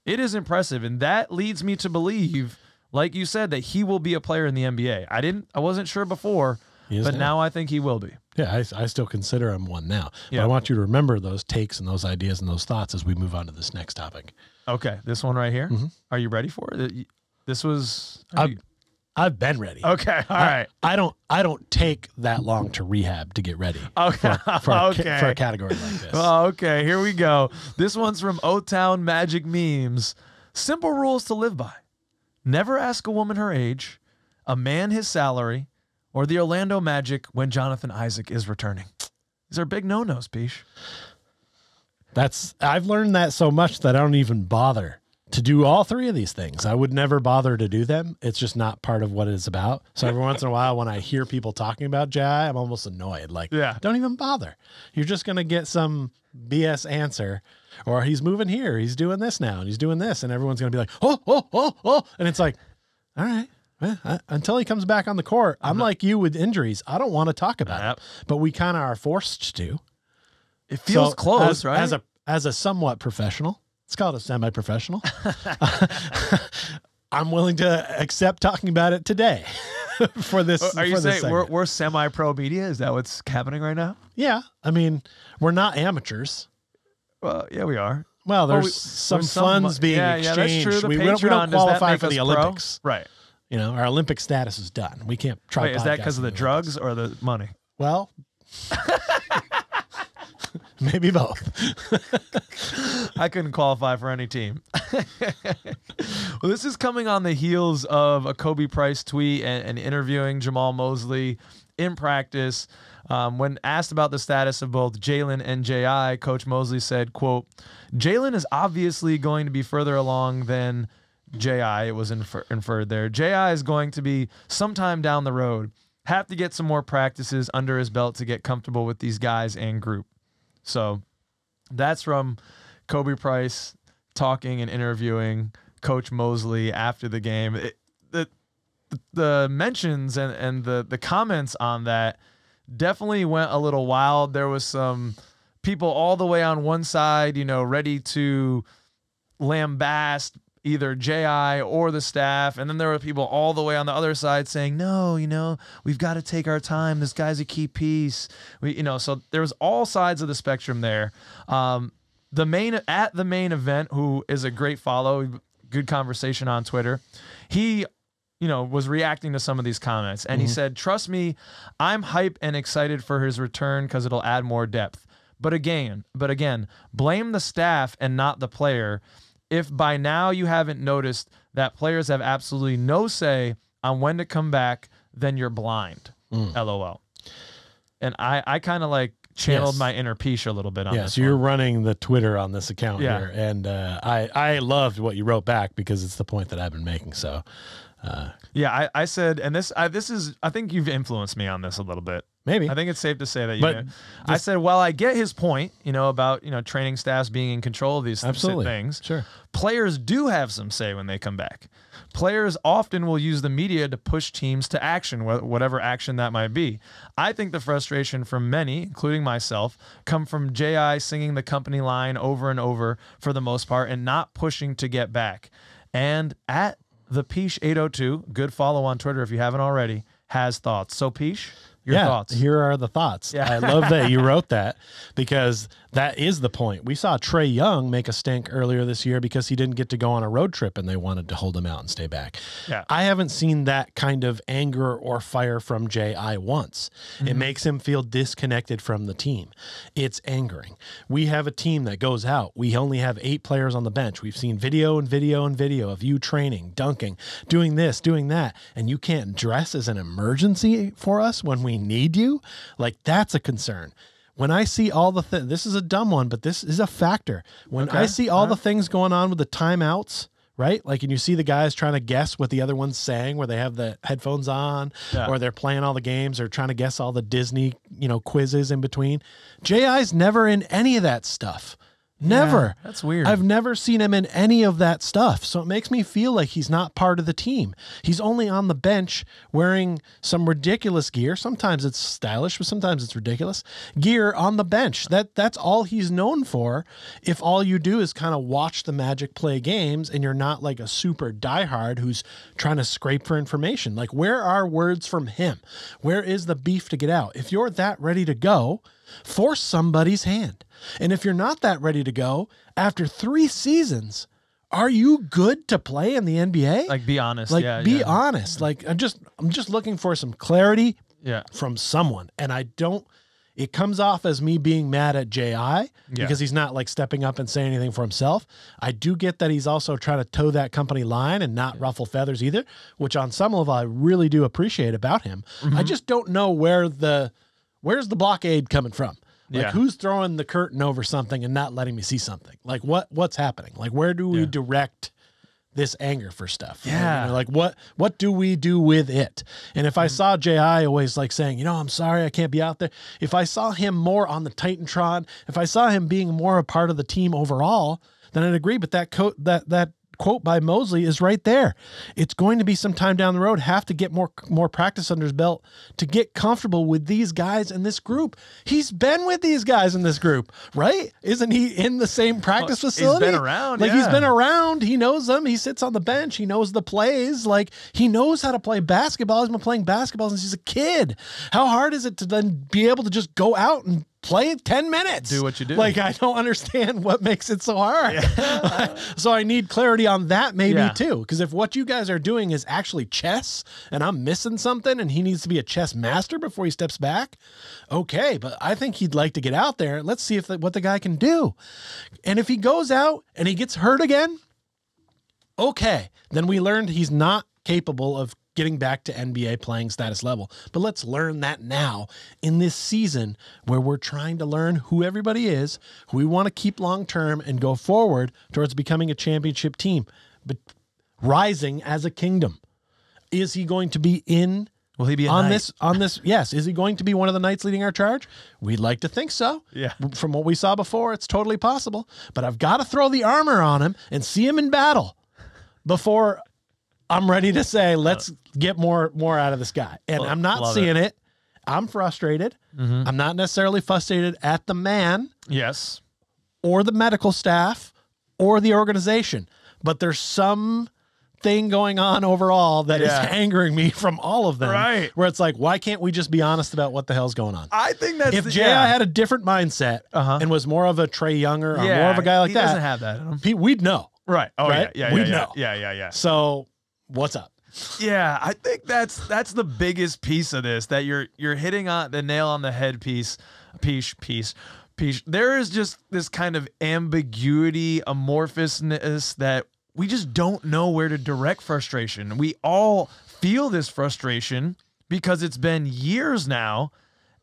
A: it is impressive, and that leads me to believe, like you said, that he will be a player in the NBA. I wasn't sure before, but now I think he will be.
B: Yeah, I still consider him one now. But I want you to remember those takes and those ideas and those thoughts as we move on to this next topic.
A: Okay, this one right here. Are you ready for it? This was.
B: I've been ready.
A: Okay, all right.
B: I don't take that long to rehab to get ready.
A: Okay,
B: for a category like this.
A: Well, okay, here we go. This one's from O-Town Magic Memes. Simple rules to live by: never ask a woman her age, a man his salary, or the Orlando Magic when Jonathan Isaac is returning. These are big no-nos, Peach.
B: I've learned that so much that I don't even bother to do all three of these things. I would never bother to do them. It's just not part of what it's about. So every once in a while when I hear people talking about Jai, I'm almost annoyed. Like, don't even bother. You're just going to get some BS answer, or he's moving here, he's doing this now, and he's doing this, and everyone's going to be like, oh. And it's like, all right. Until he comes back on the court, I'm like you with injuries. I don't want to talk about it, but we kind of are forced to.
A: It feels close, right?
B: As a somewhat professional, let's call it a semi-professional. I'm willing to accept talking about it today for this.
A: Are you saying we're semi-pro media? Is that what's happening right now?
B: Yeah. I mean, we're not amateurs.
A: Well, yeah, we are.
B: Well, there's some funds being exchanged.
A: Yeah, that's true.
B: We don't qualify for the Olympics.
A: Right.
B: Our Olympic status is done. We can't try.
A: Wait, is that because of the drugs or the money?
B: Well, maybe both.
A: I couldn't qualify for any team. Well, this is coming on the heels of a Kobe Price tweet and interviewing Jamal Mosley in practice. When asked about the status of both Jalen and J.I., Coach Mosley said, quote, "Jalen is obviously going to be further along than J.I., it was inferred there. J.I. is going to be sometime down the road. Have to get some more practices under his belt to get comfortable with these guys and group." So that's from Kobe Price talking and interviewing Coach Mosley after the game. The mentions and the comments on that definitely went a little wild. There was some people all the way on one side, ready to lambast either J.I. or the staff. And then there were people all the way on the other side saying, no, we've got to take our time. This guy's a key piece. So there was all sides of the spectrum there. The main event, who is a great follow, good conversation on Twitter. He, was reacting to some of these comments, and he said, "Trust me, I'm hype and excited for his return because it'll add more depth. But again, blame the staff and not the player. If by now you haven't noticed that players have absolutely no say on when to come back, then you're blind." LOL. And I kind of like channeled my inner Peach a little bit on this.
B: So you're running the Twitter on this account here, and I loved what you wrote back because it's the point that I've been making. So,
A: I said, and this is, I think you've influenced me on this a little bit.
B: Maybe.
A: I think it's safe to say that you did. I said, well, I get his point, about, training staffs being in control of these things.
B: Sure.
A: Players do have some say when they come back. Players often will use the media to push teams to action, whatever action that might be. I think the frustration from many, including myself, come from J.I. singing the company line over and over for the most part and not pushing to get back. And at the Peach802, good follow on Twitter if you haven't already, has thoughts. So Peach, your thoughts.
B: Here are the thoughts. I love that you wrote that because that is the point. We saw Trey Young make a stink earlier this year because he didn't get to go on a road trip and they wanted to hold him out and stay back.
A: Yeah.
B: I haven't seen that kind of anger or fire from J.I. once. It makes him feel disconnected from the team. It's angering. We have a team that goes out. We only have 8 players on the bench. We've seen video and video and video of you training, dunking, doing this, doing that, and you can't dress as an emergency for us when we need you. Like, that's a concern. When I see all the things, this is a dumb one, but this is a factor. When I see all the things going on with the timeouts, right? Like, and you see the guys trying to guess what the other one's saying, where they have the headphones on, or they're playing all the games, or trying to guess all the Disney, quizzes in between. J.I.'s never in any of that stuff. Never.
A: Yeah, that's weird.
B: I've never seen him in any of that stuff. So it makes me feel like he's not part of the team. He's only on the bench wearing some ridiculous gear. Sometimes it's stylish, but sometimes it's ridiculous gear on the bench. That's all he's known for. If all you do is kind of watch the Magic play games and you're not like a super diehard who's trying to scrape for information, like, where are words from him? Where is the beef to get out? If you're that ready to go, force somebody's hand. And if you're not that ready to go, after 3 seasons, are you good to play in the NBA?
A: Like, be honest.
B: Like, be honest. Like, I'm just looking for some clarity from someone. And it comes off as me being mad at J.I. because he's not like stepping up and saying anything for himself. I do get that he's also trying to toe that company line and not ruffle feathers either, which on some level I really do appreciate about him. I just don't know where's the blockade coming from. Like, who's throwing the curtain over something and not letting me see something? Like, what's happening? Like, where do we direct this anger for stuff?
A: Yeah.
B: Like, what do we do with it? And if I saw J.I. always like saying, I'm sorry, I can't be out there. If I saw him more on the Titantron, if I saw him being more a part of the team overall, then I'd agree. But that quote by Mosley is right there. It's going to be some time down the road, have to get more practice under his belt to get comfortable with these guys in this group. He's been with these guys in this group, right? Isn't he in the same practice facility?
A: He's been around.
B: Like, he's been around. He knows them. He sits on the bench. He knows the plays. Like, he knows how to play basketball. He's been playing basketball since he's a kid. How hard is it to then be able to just go out and play 10 minutes?
A: Do what you do.
B: Like, I don't understand what makes it so hard. So I need clarity on that maybe too. Because if what you guys are doing is actually chess and I'm missing something and he needs to be a chess master before he steps back, okay. But I think he'd like to get out there. Let's see what the guy can do. And if he goes out and he gets hurt again, okay. Then we learned he's not capable of getting back to NBA playing status level. But let's learn that now in this season where we're trying to learn who everybody is, who we want to keep long-term and go forward towards becoming a championship team, but rising as a kingdom. Is he going to be in?
A: Will he be
B: on this? Yes. Is he going to be one of the knights leading our charge? We'd like to think so.
A: Yeah.
B: From what we saw before, it's totally possible. But I've got to throw the armor on him and see him in battle before I'm ready to say, let's get more out of this guy. And I'm not seeing it. I'm frustrated. I'm not necessarily frustrated at the man.
A: Yes.
B: Or the medical staff or the organization. But there's some thing going on overall that is angering me from all of them.
A: Right.
B: Where it's like, why can't we just be honest about what the hell's going on?
A: I think that's
B: if J.I. had a different mindset and was more of a Trey Younger or more of a guy like that.
A: He doesn't have that in him.
B: We'd know.
A: Right. Oh,
B: Right?
A: yeah.
B: We
A: Yeah.
B: know.
A: Yeah.
B: So what's up?
A: Yeah, I think that's the biggest piece of this, that you're hitting on the nail on the head piece. There is just this kind of ambiguity, amorphousness that we just don't know where to direct frustration. We all feel this frustration because it's been years now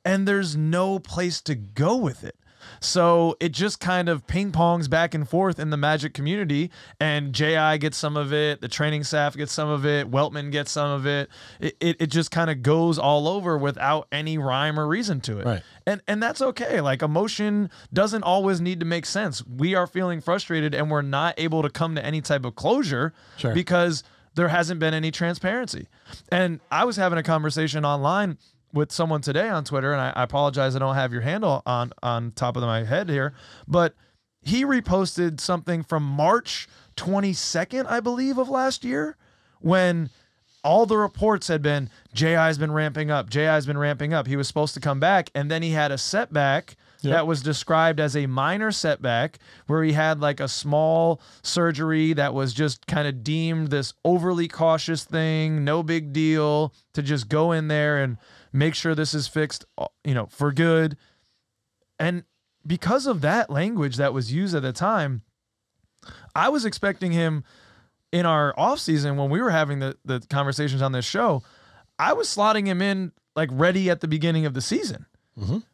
A: and there's no place to go with it. So it just kind of ping pongs back and forth in the Magic community, and JI gets some of it, the training staff gets some of it, Weltman gets some of it. It just kind of goes all over without any rhyme or reason to it.
B: Right.
A: And that's okay. Like, emotion doesn't always need to make sense. We are feeling frustrated and we're not able to come to any type of closure because there hasn't been any transparency. And I was having a conversation online with someone today on Twitter, and I apologize I don't have your handle on top of my head here, but he reposted something from March 22nd, I believe, of last year, when all the reports had been JI's been ramping up. JI's been ramping up. He was supposed to come back, and then he had a setback that was described as a minor setback, where he had like a small surgery that was just kind of deemed this overly cautious thing, no big deal, to just go in there and make sure this is fixed, for good. And because of that language that was used at the time, I was expecting him in our offseason, when we were having the conversations on this show, I was slotting him in like ready at the beginning of the season,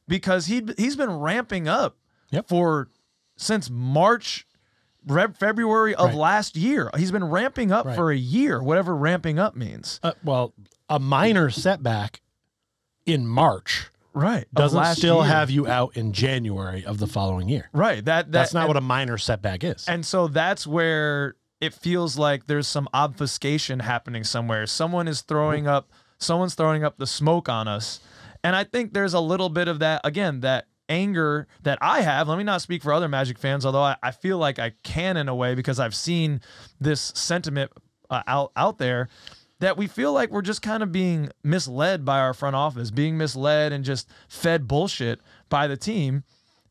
A: because he's been ramping up since March, February of last year. He's been ramping up for a year, whatever ramping up means.
B: Well, a minor setback in March doesn't still have you out in January of the following year.
A: Right.
B: That's not what a minor setback is.
A: And so that's where it feels like there's some obfuscation happening somewhere. Someone's throwing up the smoke on us. And I think there's a little bit of that, again, that anger that I have. Let me not speak for other Magic fans, although I feel like I can in a way, because I've seen this sentiment out there, that we feel like we're just kind of being misled by our front office, being misled and just fed bullshit by the team.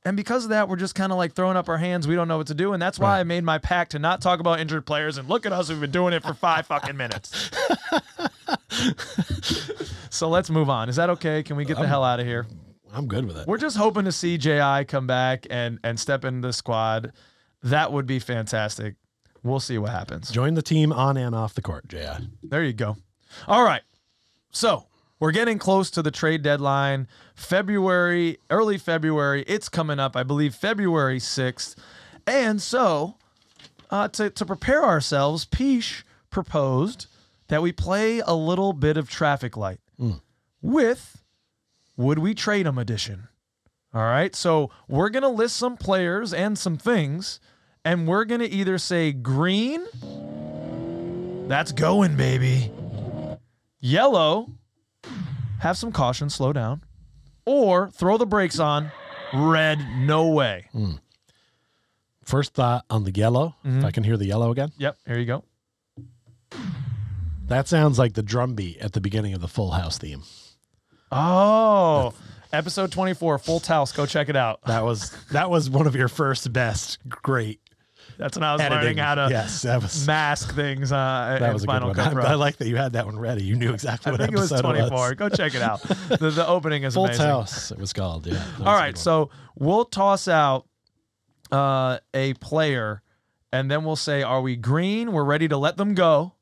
A: And because of that, we're just kind of like throwing up our hands. We don't know what to do. And that's why I made my pact to not talk about injured players. And look at us, we've been doing it for 5 fucking minutes. So let's move on. Is that okay? Can we get the hell out of here?
B: I'm good with it.
A: We're just hoping to see JI come back and step into the squad. That would be fantastic. We'll see what happens.
B: Join the team on and off the court, JI.
A: There you go. All right. So we're getting close to the trade deadline. Early February. It's coming up, I believe, February 6th. And so to prepare ourselves, Peach proposed that we play a little bit of traffic light with Would We Trade 'Em edition. All right. So we're going to list some players and some things, and we're going to either say green, that's going, baby. Yellow, have some caution, slow down. Or throw the brakes on, red, no way.
B: First thought on the yellow, if I can hear the yellow again.
A: Yep, here you go.
B: That sounds like the drum beat at the beginning of the Full House theme.
A: Oh, episode 24, Full House. Go check it out.
B: That was one of your first best. Great.
A: That's when I was
B: editing.
A: learning how to mask things
B: that was a
A: Final
B: good
A: Cut
B: one.
A: Pro.
B: I like that you had that one ready. You knew exactly what
A: I think
B: episode
A: it was 24. Go check it out. The opening is
B: Full
A: amazing.
B: House, it was called. Yeah.
A: All right, so we'll toss out a player, and then we'll say, are we green? We're ready to let them go.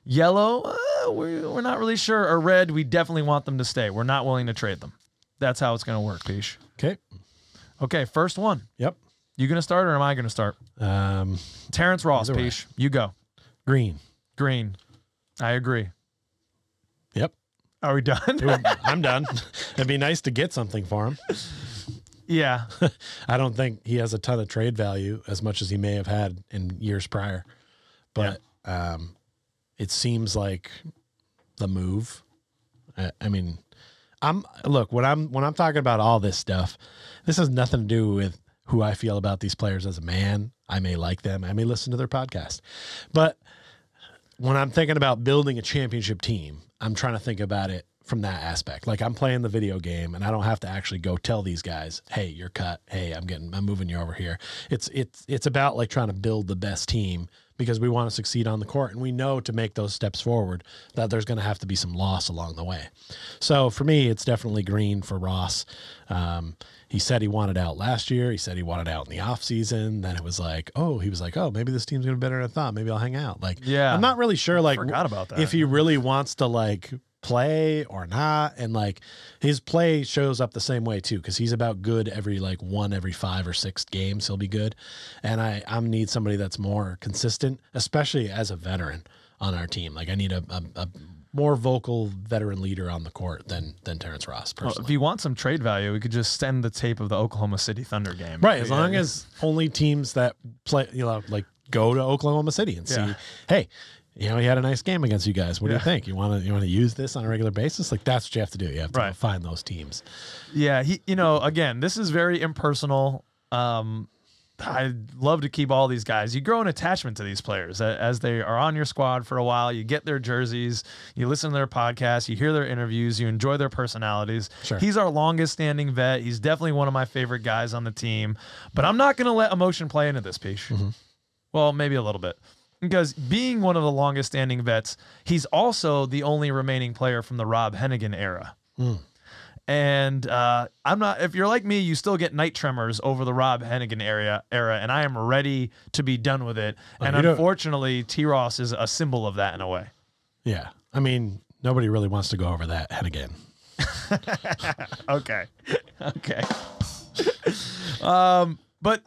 A: Yellow, we're not really sure. Or red, we definitely want them to stay. We're not willing to trade them. That's how it's going to work, Peach. Okay, first one.
B: Yep.
A: You going to start, or am I going to start? Terrence Ross, Peach. You go.
B: Green.
A: I agree.
B: Yep.
A: Are we done?
B: I'm done. It'd be nice to get something for him.
A: Yeah.
B: I don't think he has a ton of trade value as much as he may have had in years prior. But it seems like the move. I mean, when I'm talking about all this stuff, this has nothing to do with who I feel about these players as a man. I may like them. I may listen to their podcast. But when I'm thinking about building a championship team, I'm trying to think about it from that aspect. Like I'm playing the video game and I don't have to actually go tell these guys, hey, you're cut. Hey, I'm moving you over here. It's about like trying to build the best team because we want to succeed on the court. And we know to make those steps forward that there's going to have to be some loss along the way. So for me, it's definitely green for Ross. He said he wanted out last year. He said he wanted out in the off season. Then it was like, he was like, maybe this team's going to be better than I thought. Maybe I'll hang out. Like,
A: yeah,
B: I'm not really sure. Like,
A: forgot about that.
B: If he really wants to like play or not. And like his play shows up the same way too. Cause he's about good every 5 or 6 games. He'll be good. And I need somebody that's more consistent, especially as a veteran on our team. Like I need a more vocal veteran leader on the court than Terrence Ross personally.
A: Well, if you want some trade value, we could just send the tape of the Oklahoma City Thunder game.
B: Right. As long as only teams that play, go to Oklahoma City and see, hey, he had a nice game against you guys. What do you think? You want to use this on a regular basis? Like that's what you have to do. You have to find those teams.
A: Yeah. Again, this is very impersonal. I love to keep all these guys. You grow an attachment to these players as they are on your squad for a while. You get their jerseys, you listen to their podcasts, you hear their interviews, you enjoy their personalities.
B: Sure.
A: He's our longest standing vet. He's definitely one of my favorite guys on the team, but I'm not going to let emotion play into this piece. Mm-hmm. Well, maybe a little bit. Because being one of the longest standing vets, he's also the only remaining player from the Rob Hennigan era. Mm. And if you're like me, you still get night tremors over the Rob Hennigan era, and I am ready to be done with it. And unfortunately, T-Ross is a symbol of that in a way.
B: Yeah. I mean, nobody really wants to go over that Hennigan.
A: Okay. But,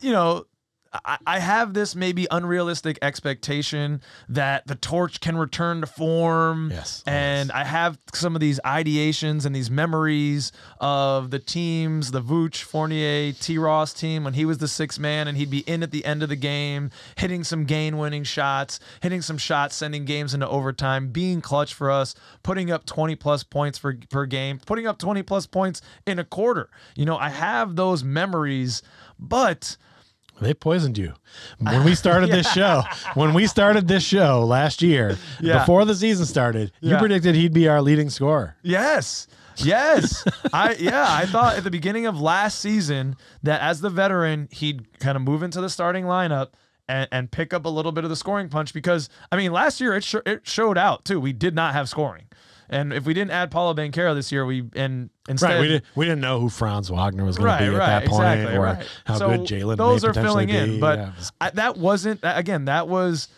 A: I have this maybe unrealistic expectation that the torch can return to form.
B: Yes.
A: And I have some of these ideations and these memories of the teams, the Vooch, Fournier, T-Ross team when he was the 6th man and he'd be in at the end of the game, hitting some game-winning shots, hitting some shots, sending games into overtime, being clutch for us, putting up 20-plus points per game, putting up 20-plus points in a quarter. I have those memories, but...
B: They poisoned you when we started this show. When we started this show last year, before the season started, you predicted he'd be our leading scorer.
A: Yes. I thought at the beginning of last season that as the veteran, he'd kind of move into the starting lineup and pick up a little bit of the scoring punch because, last year it showed out too. We did not have scoring. And if we didn't add Paulo Banchero this year, instead
B: we didn't know who Franz Wagner was going to be at that point, or how good Jalen.
A: Those are filling in, but that was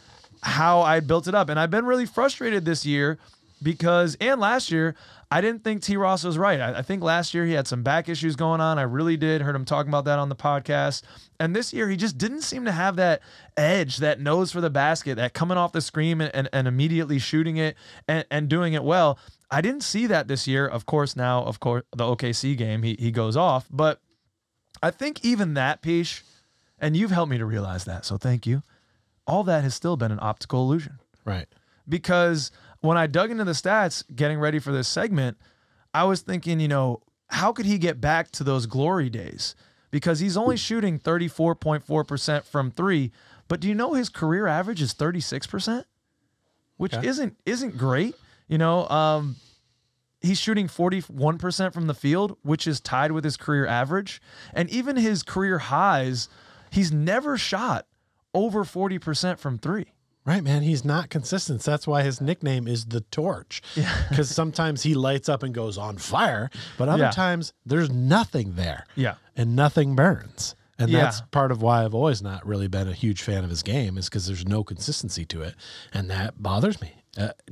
A: how I built it up, and I've been really frustrated this year and last year I didn't think T-Ross was right. I think last year he had some back issues going on. I really did. Heard him talking about that on the podcast. And this year he just didn't seem to have that edge, that nose for the basket, that coming off the screen and immediately shooting it and doing it well. I didn't see that this year. Of course, the OKC game, he goes off. But I think even that piece, and you've helped me to realize that, so thank you, all that has still been an optical illusion.
B: Right.
A: Because when I dug into the stats getting ready for this segment, I was thinking, how could he get back to those glory days? Because he's only shooting 34.4% from 3, but do you know his career average is 36%? Which isn't great. He's shooting 41% from the field, which is tied with his career average. And even his career highs, he's never shot over 40% from 3.
B: Right, man. He's not consistent. That's why his nickname is the Torch. Because sometimes he lights up and goes on fire, but other times there's nothing there.
A: Yeah.
B: And nothing burns. And that's part of why I've always not really been a huge fan of his game, is because there's no consistency to it. And that bothers me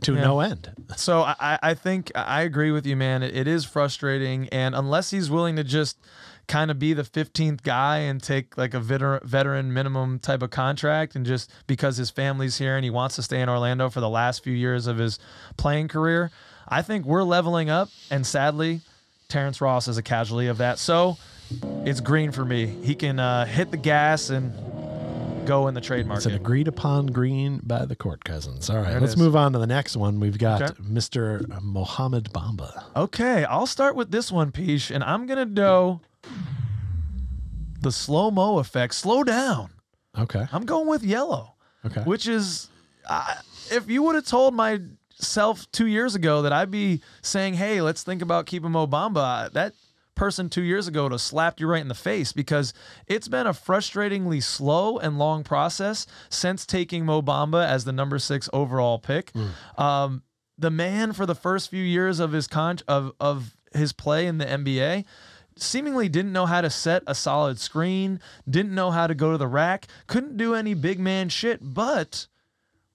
B: to no end.
A: So I think I agree with you, man. It is frustrating. And unless he's willing to just kind of be the 15th guy and take like a veteran minimum type of contract, and just because his family's here and he wants to stay in Orlando for the last few years of his playing career, I think we're leveling up. And sadly, Terrence Ross is a casualty of that. So it's green for me. He can hit the gas and go in the trade market.
B: It's an agreed upon green by the Court Cousins. All right, let's move on to the next one. We've got Mr. Mohamed Bamba.
A: Okay, I'll start with this one, Peach, and I'm going to do the slow-mo effect. Slow down.
B: Okay.
A: I'm going with yellow.
B: Okay.
A: Which is, if you would have told my self 2 years ago that I'd be saying, hey, let's think about keeping Mo Bamba, that person 2 years ago would have slapped you right in the face, because it's been a frustratingly slow and long process since taking Mo Bamba as the number 6 overall pick. The man, for the first few years of his of his play in the NBA, seemingly didn't know how to set a solid screen, didn't know how to go to the rack, couldn't do any big man shit, but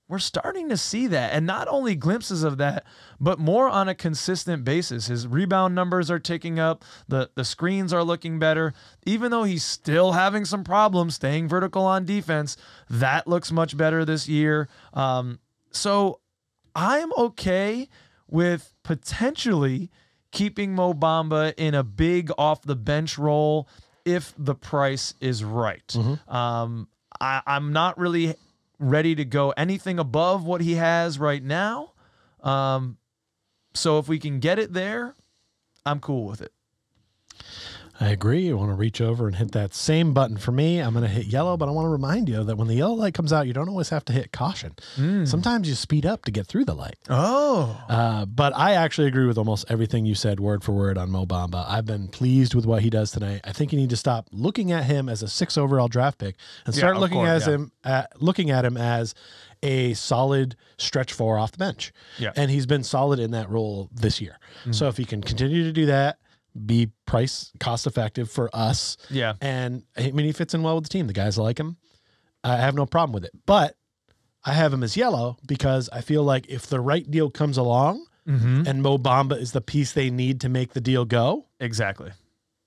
A: we're starting to see that, and not only glimpses of that, but more on a consistent basis. His rebound numbers are ticking up. The screens are looking better. Even though he's still having some problems staying vertical on defense, that looks much better this year. So I'm okay with potentially keeping Mo Bamba in a big off-the-bench role if the price is right. I'm not really ready to go anything above what he has right now. So if we can get it there, I'm cool with it.
B: I agree. You want to reach over and hit that same button for me. I'm going to hit yellow, but I want to remind you that when the yellow light comes out, you don't always have to hit caution. Sometimes you speed up to get through the light. But I actually agree with almost everything you said word for word on Mo Bamba. I've been pleased with what he does tonight. I think you need to stop looking at him as a 6 overall draft pick and start looking at him as a solid stretch 4 off the bench. And he's been solid in that role this year. So if he can continue to do that, be price cost effective for us. And I mean, he fits in well with the team. The guys like him. I have no problem with it, but I have him as yellow because I feel like if the right deal comes along and Mo Bamba is the piece they need to make the deal go.
A: Exactly.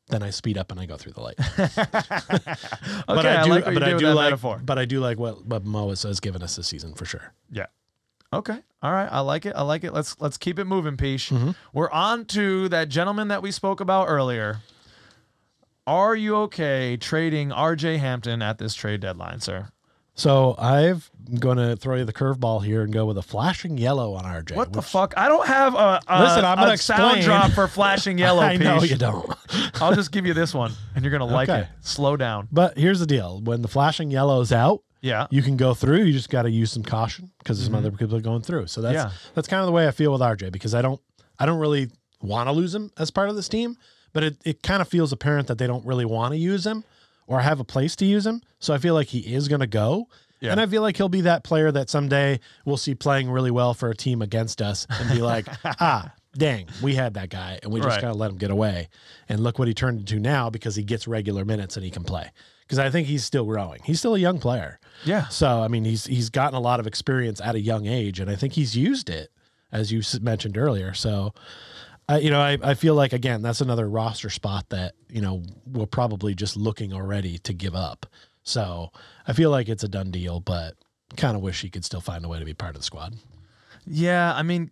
B: Then I speed up and I go through the light.
A: But I like what you did with that metaphor.
B: But I do like what Mo has given us this season for sure.
A: Okay. All right. I like it. Let's keep it moving, Peach. We're on to that gentleman that we spoke about earlier. Are you okay trading RJ Hampton at this trade deadline, sir?
B: So I'm going to throw you the curveball here and go with a flashing yellow on RJ.
A: What the fuck? I don't have a sound drop for flashing yellow, Peach.
B: I know you don't.
A: I'll just give you this one, and you're going to like it. Slow down.
B: But here's the deal. When the flashing yellow is out, you can go through. You just got to use some caution because there's some other people going through. So that's kind of the way I feel with RJ, because I don't really want to lose him as part of this team, but it kind of feels apparent that they don't really want to use him or have a place to use him. So I feel like he is going to go. And I feel like he'll be that player that someday we'll see playing really well for a team against us and be like, dang, we had that guy and we just kind of let him get away. And look what he turned into now, because he gets regular minutes and he can play. Because I think he's still growing. He's still a young player. So, I mean, he's gotten a lot of experience at a young age, and I think he's used it, as you mentioned earlier. So, I feel like, again, that's another roster spot that, we're probably just looking already to give up. So I feel like it's a done deal, but kind of wish he could still find a way to be part of the squad.
A: Yeah, I mean,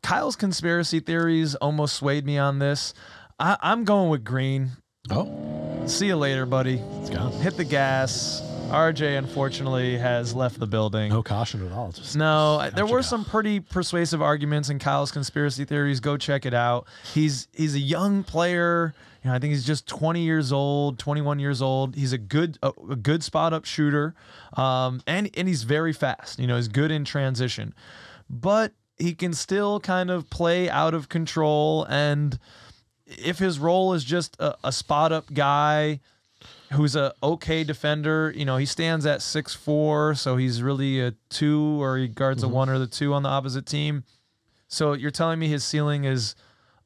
A: Kyle's conspiracy theories almost swayed me on this. I'm going with Green. See you later, buddy.
B: It's gone.
A: Hit the gas. RJ, unfortunately, has left the building.
B: No caution at all.
A: There were some pretty persuasive arguments in Kyle's conspiracy theories. Go check it out. He's a young player. I think he's just 20 years old, 21 years old. He's a good spot up shooter, and he's very fast. He's good in transition, but he can still kind of play out of control. And if his role is just a spot up guy who's a okay defender, he stands at 6'4", so he's really a 2, or he guards a 1 or the 2 on the opposite team. So you're telling me his ceiling is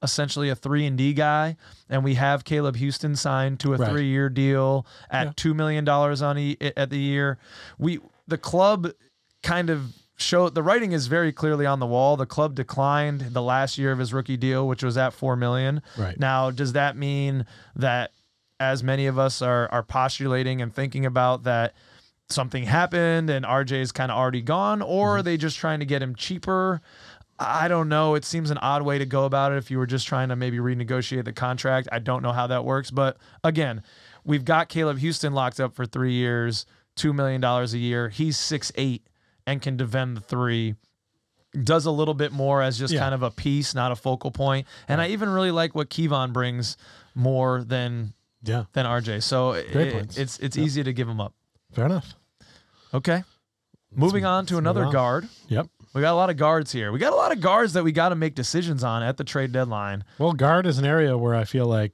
A: essentially a 3-and-D guy, and we have Caleb Houston signed to a 3-year deal at $2 million at the year. The club kind of showed, the writing is very clearly on the wall. The club declined the last year of his rookie deal, which was at $4 million. Now, does that mean that, as many of us are postulating and thinking about, that something happened and RJ is kind of already gone, or are they just trying to get him cheaper? I don't know. It seems an odd way to go about it if you were just trying to maybe renegotiate the contract. I don't know how that works. But again, we've got Caleb Houston locked up for 3 years, $2 million a year. He's 6'8" and can defend the 3. Does a little bit more as just kind of a piece, not a focal point. And I even really like what Kevon brings more than RJ. So it's easy to give him up.
B: Fair enough.
A: Okay. Moving on to another guard. We got a lot of guards here. We got a lot of guards that we got to make decisions on at the trade deadline.
B: Well, guard is an area where I feel like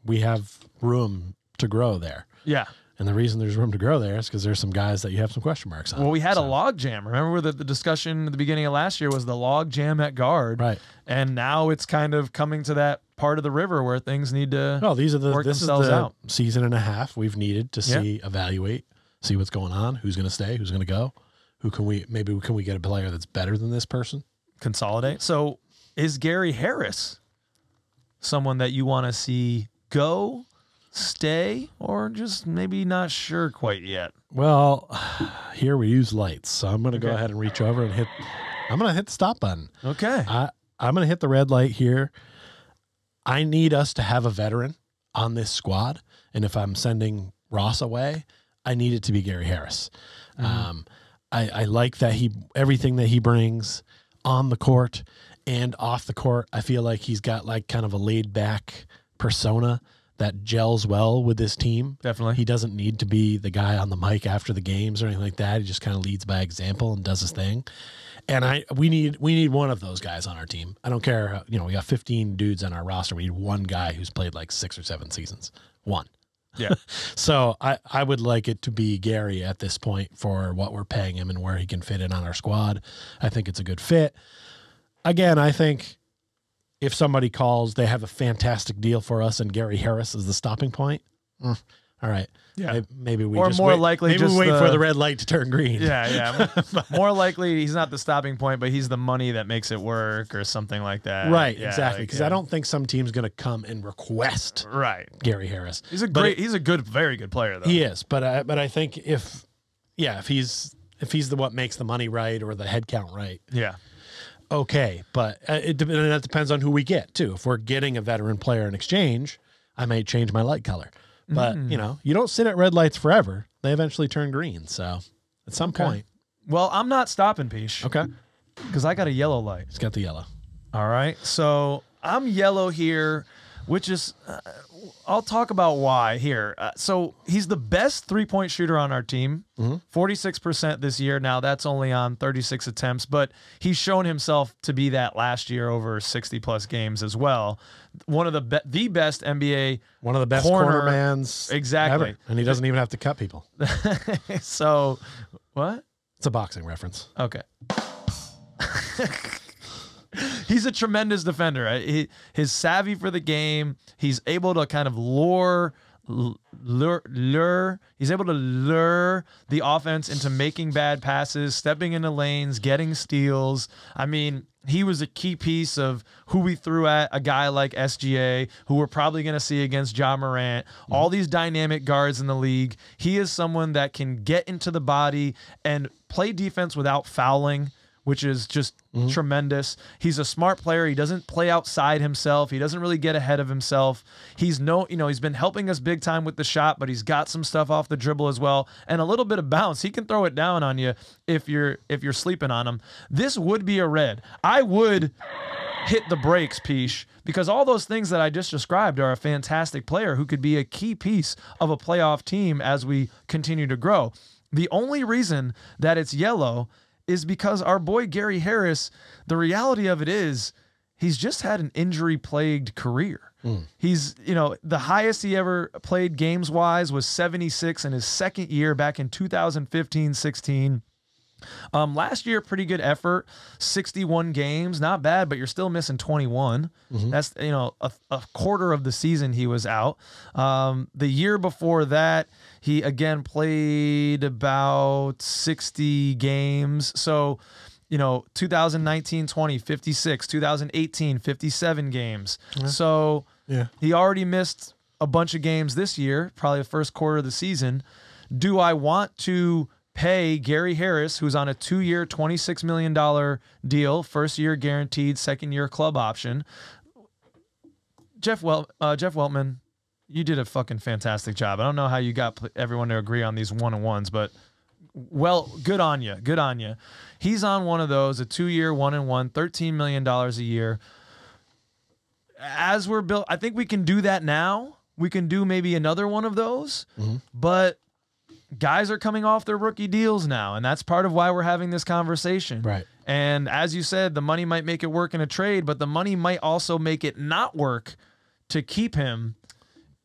B: we have room to grow there.
A: Yeah.
B: And the reason there's room to grow there is because there's some guys that you have some question marks on.
A: Well, we had a log jam. Remember the discussion at the beginning of last year was the log jam at guard.
B: Right.
A: And now it's kind of coming to that part of the river where things need to
B: this is the
A: out.
B: season and a half we've needed to see, evaluate, see what's going on, who's going to stay, who's going to go, can we get a player that's better than this person?
A: Consolidate. So is Gary Harris someone that you want to see go, stay, or just maybe not sure quite yet?
B: Well, here we use lights, so I'm going to go ahead and reach over and hit the stop button.
A: Okay.
B: I'm going to hit the red light here. I need us to have a veteran on this squad, and if I'm sending Ross away, I need it to be Gary Harris. I like that everything that he brings on the court and off the court. I feel like he's got like kind of a laid back persona that gels well with this team.
A: Definitely.
B: He doesn't need to be the guy on the mic after the games or anything like that. He just kind of leads by example and does his thing. And we need one of those guys on our team. I don't care. We got 15 dudes on our roster. We need one guy who's played like 6 or 7 seasons. One.
A: Yeah.
B: So I would like it to be Gary at this point for what we're paying him and where he can fit in on our squad. I think it's a good fit. Again, I think if somebody calls, they have a fantastic deal for us and Gary Harris is the stopping point. All right.
A: Yeah.
B: Maybe we
A: or
B: just
A: more
B: wait,
A: likely
B: maybe
A: just
B: we wait for the red light to turn green.
A: Yeah. More likely he's not the stopping point, but he's the money that makes it work or something like that.
B: Right,
A: Yeah,
B: exactly. Because I don't think some team's going to come and request Gary Harris.
A: He's a very good player though.
B: He is, but I think if he's what makes the money right or the head count right.
A: Yeah.
B: Okay, but that depends on who we get too. If we're getting a veteran player in exchange, I may change my light color. But, you don't sit at red lights forever. They eventually turn green. So at some point.
A: Well, I'm not stopping, Peach.
B: Okay.
A: Because I got a yellow light.
B: It's got the yellow.
A: All right. So I'm yellow here, which is, I'll talk about why here. So he's the best 3-point shooter on our team, 46% this year. Now that's only on 36 attempts, but he's shown himself to be that last year over 60 plus games as well. One of the best NBA,
B: one of the best cornermans
A: exactly,
B: ever. And he doesn't even have to cut people.
A: So what?
B: It's a boxing reference.
A: Okay. He's a tremendous defender. Right? His savvy for the game. He's able to kind of lure. He's able to lure the offense into making bad passes, stepping into lanes, getting steals. I mean, he was a key piece of who we threw at a guy like SGA, who we're probably going to see against Ja Morant. All these dynamic guards in the league. He is someone that can get into the body and play defense without fouling, which is just tremendous. He's a smart player. He doesn't play outside himself. He doesn't really get ahead of himself. He's he's been helping us big time with the shot, but he's got some stuff off the dribble as well and a little bit of bounce. He can throw it down on you if you're sleeping on him. This would be a red. I would hit the brakes, Peach, because all those things that I just described are a fantastic player who could be a key piece of a playoff team as we continue to grow. The only reason that it's yellow is because our boy Gary Harris, the reality of it is he's just had an injury-plagued career. He's, the highest he ever played games-wise was 76 in his second year back in 2015-16. Last year, pretty good effort, 61 games, not bad, but you're still missing 21. That's, a quarter of the season he was out. The year before that, he again played about 60 games. So, 2019-20, 56, 2018, 57 games. So he already missed a bunch of games this year, probably the first quarter of the season. Do I want to pay Gary Harris, who's on a 2-year, $26 million deal, first year guaranteed, second year club option? Jeff Weltman, you did a fucking fantastic job. I don't know how you got everyone to agree on these one-on-ones, but good on you. Good on you. He's on one of those, a 2-year, 1-and-1, $13 million a year. As we're built, I think we can do that now. We can do maybe another one of those, but guys are coming off their rookie deals now, and that's part of why we're having this conversation.
B: Right.
A: And as you said, the money might make it work in a trade, but the money might also make it not work to keep him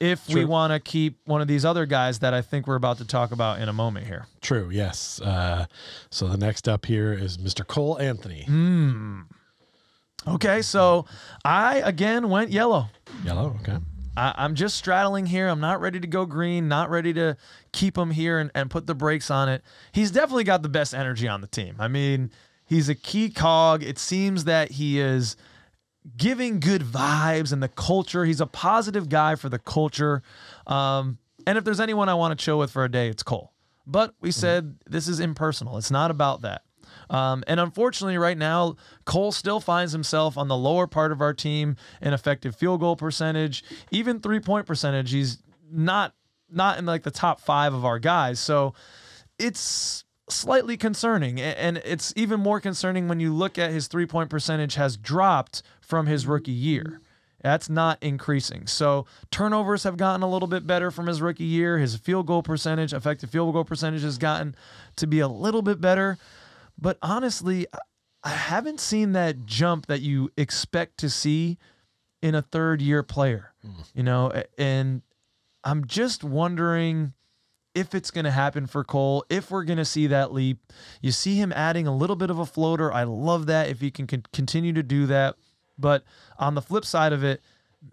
A: if we want to keep one of these other guys that I think we're about to talk about in a moment here.
B: True, yes. So the next up here is Mr. Cole Anthony.
A: Okay, so I, again, went yellow.
B: Yellow, okay.
A: I'm just straddling here. I'm not ready to go green, not ready to keep him here and put the brakes on it. He's definitely got the best energy on the team. I mean, he's a key cog. It seems that he is giving good vibes and the culture. He's a positive guy for the culture. And if there's anyone I want to chill with for a day, it's Cole. But we said this is impersonal. It's not about that. And unfortunately, right now, Cole still finds himself on the lower part of our team in effective field goal percentage, even 3-point percentage. He's not in like the top 5 of our guys. So it's slightly concerning. And it's even more concerning when you look at his 3-point percentage has dropped from his rookie year. That's not increasing. So turnovers have gotten a little bit better from his rookie year. His field goal percentage, effective field goal percentage, has gotten to be a little bit better. But honestly, I haven't seen that jump that you expect to see in a third-year player, you know, and I'm just wondering if it's going to happen for Cole, if we're going to see that leap. You see him adding a little bit of a floater. I love that if he can continue to do that. But on the flip side of it,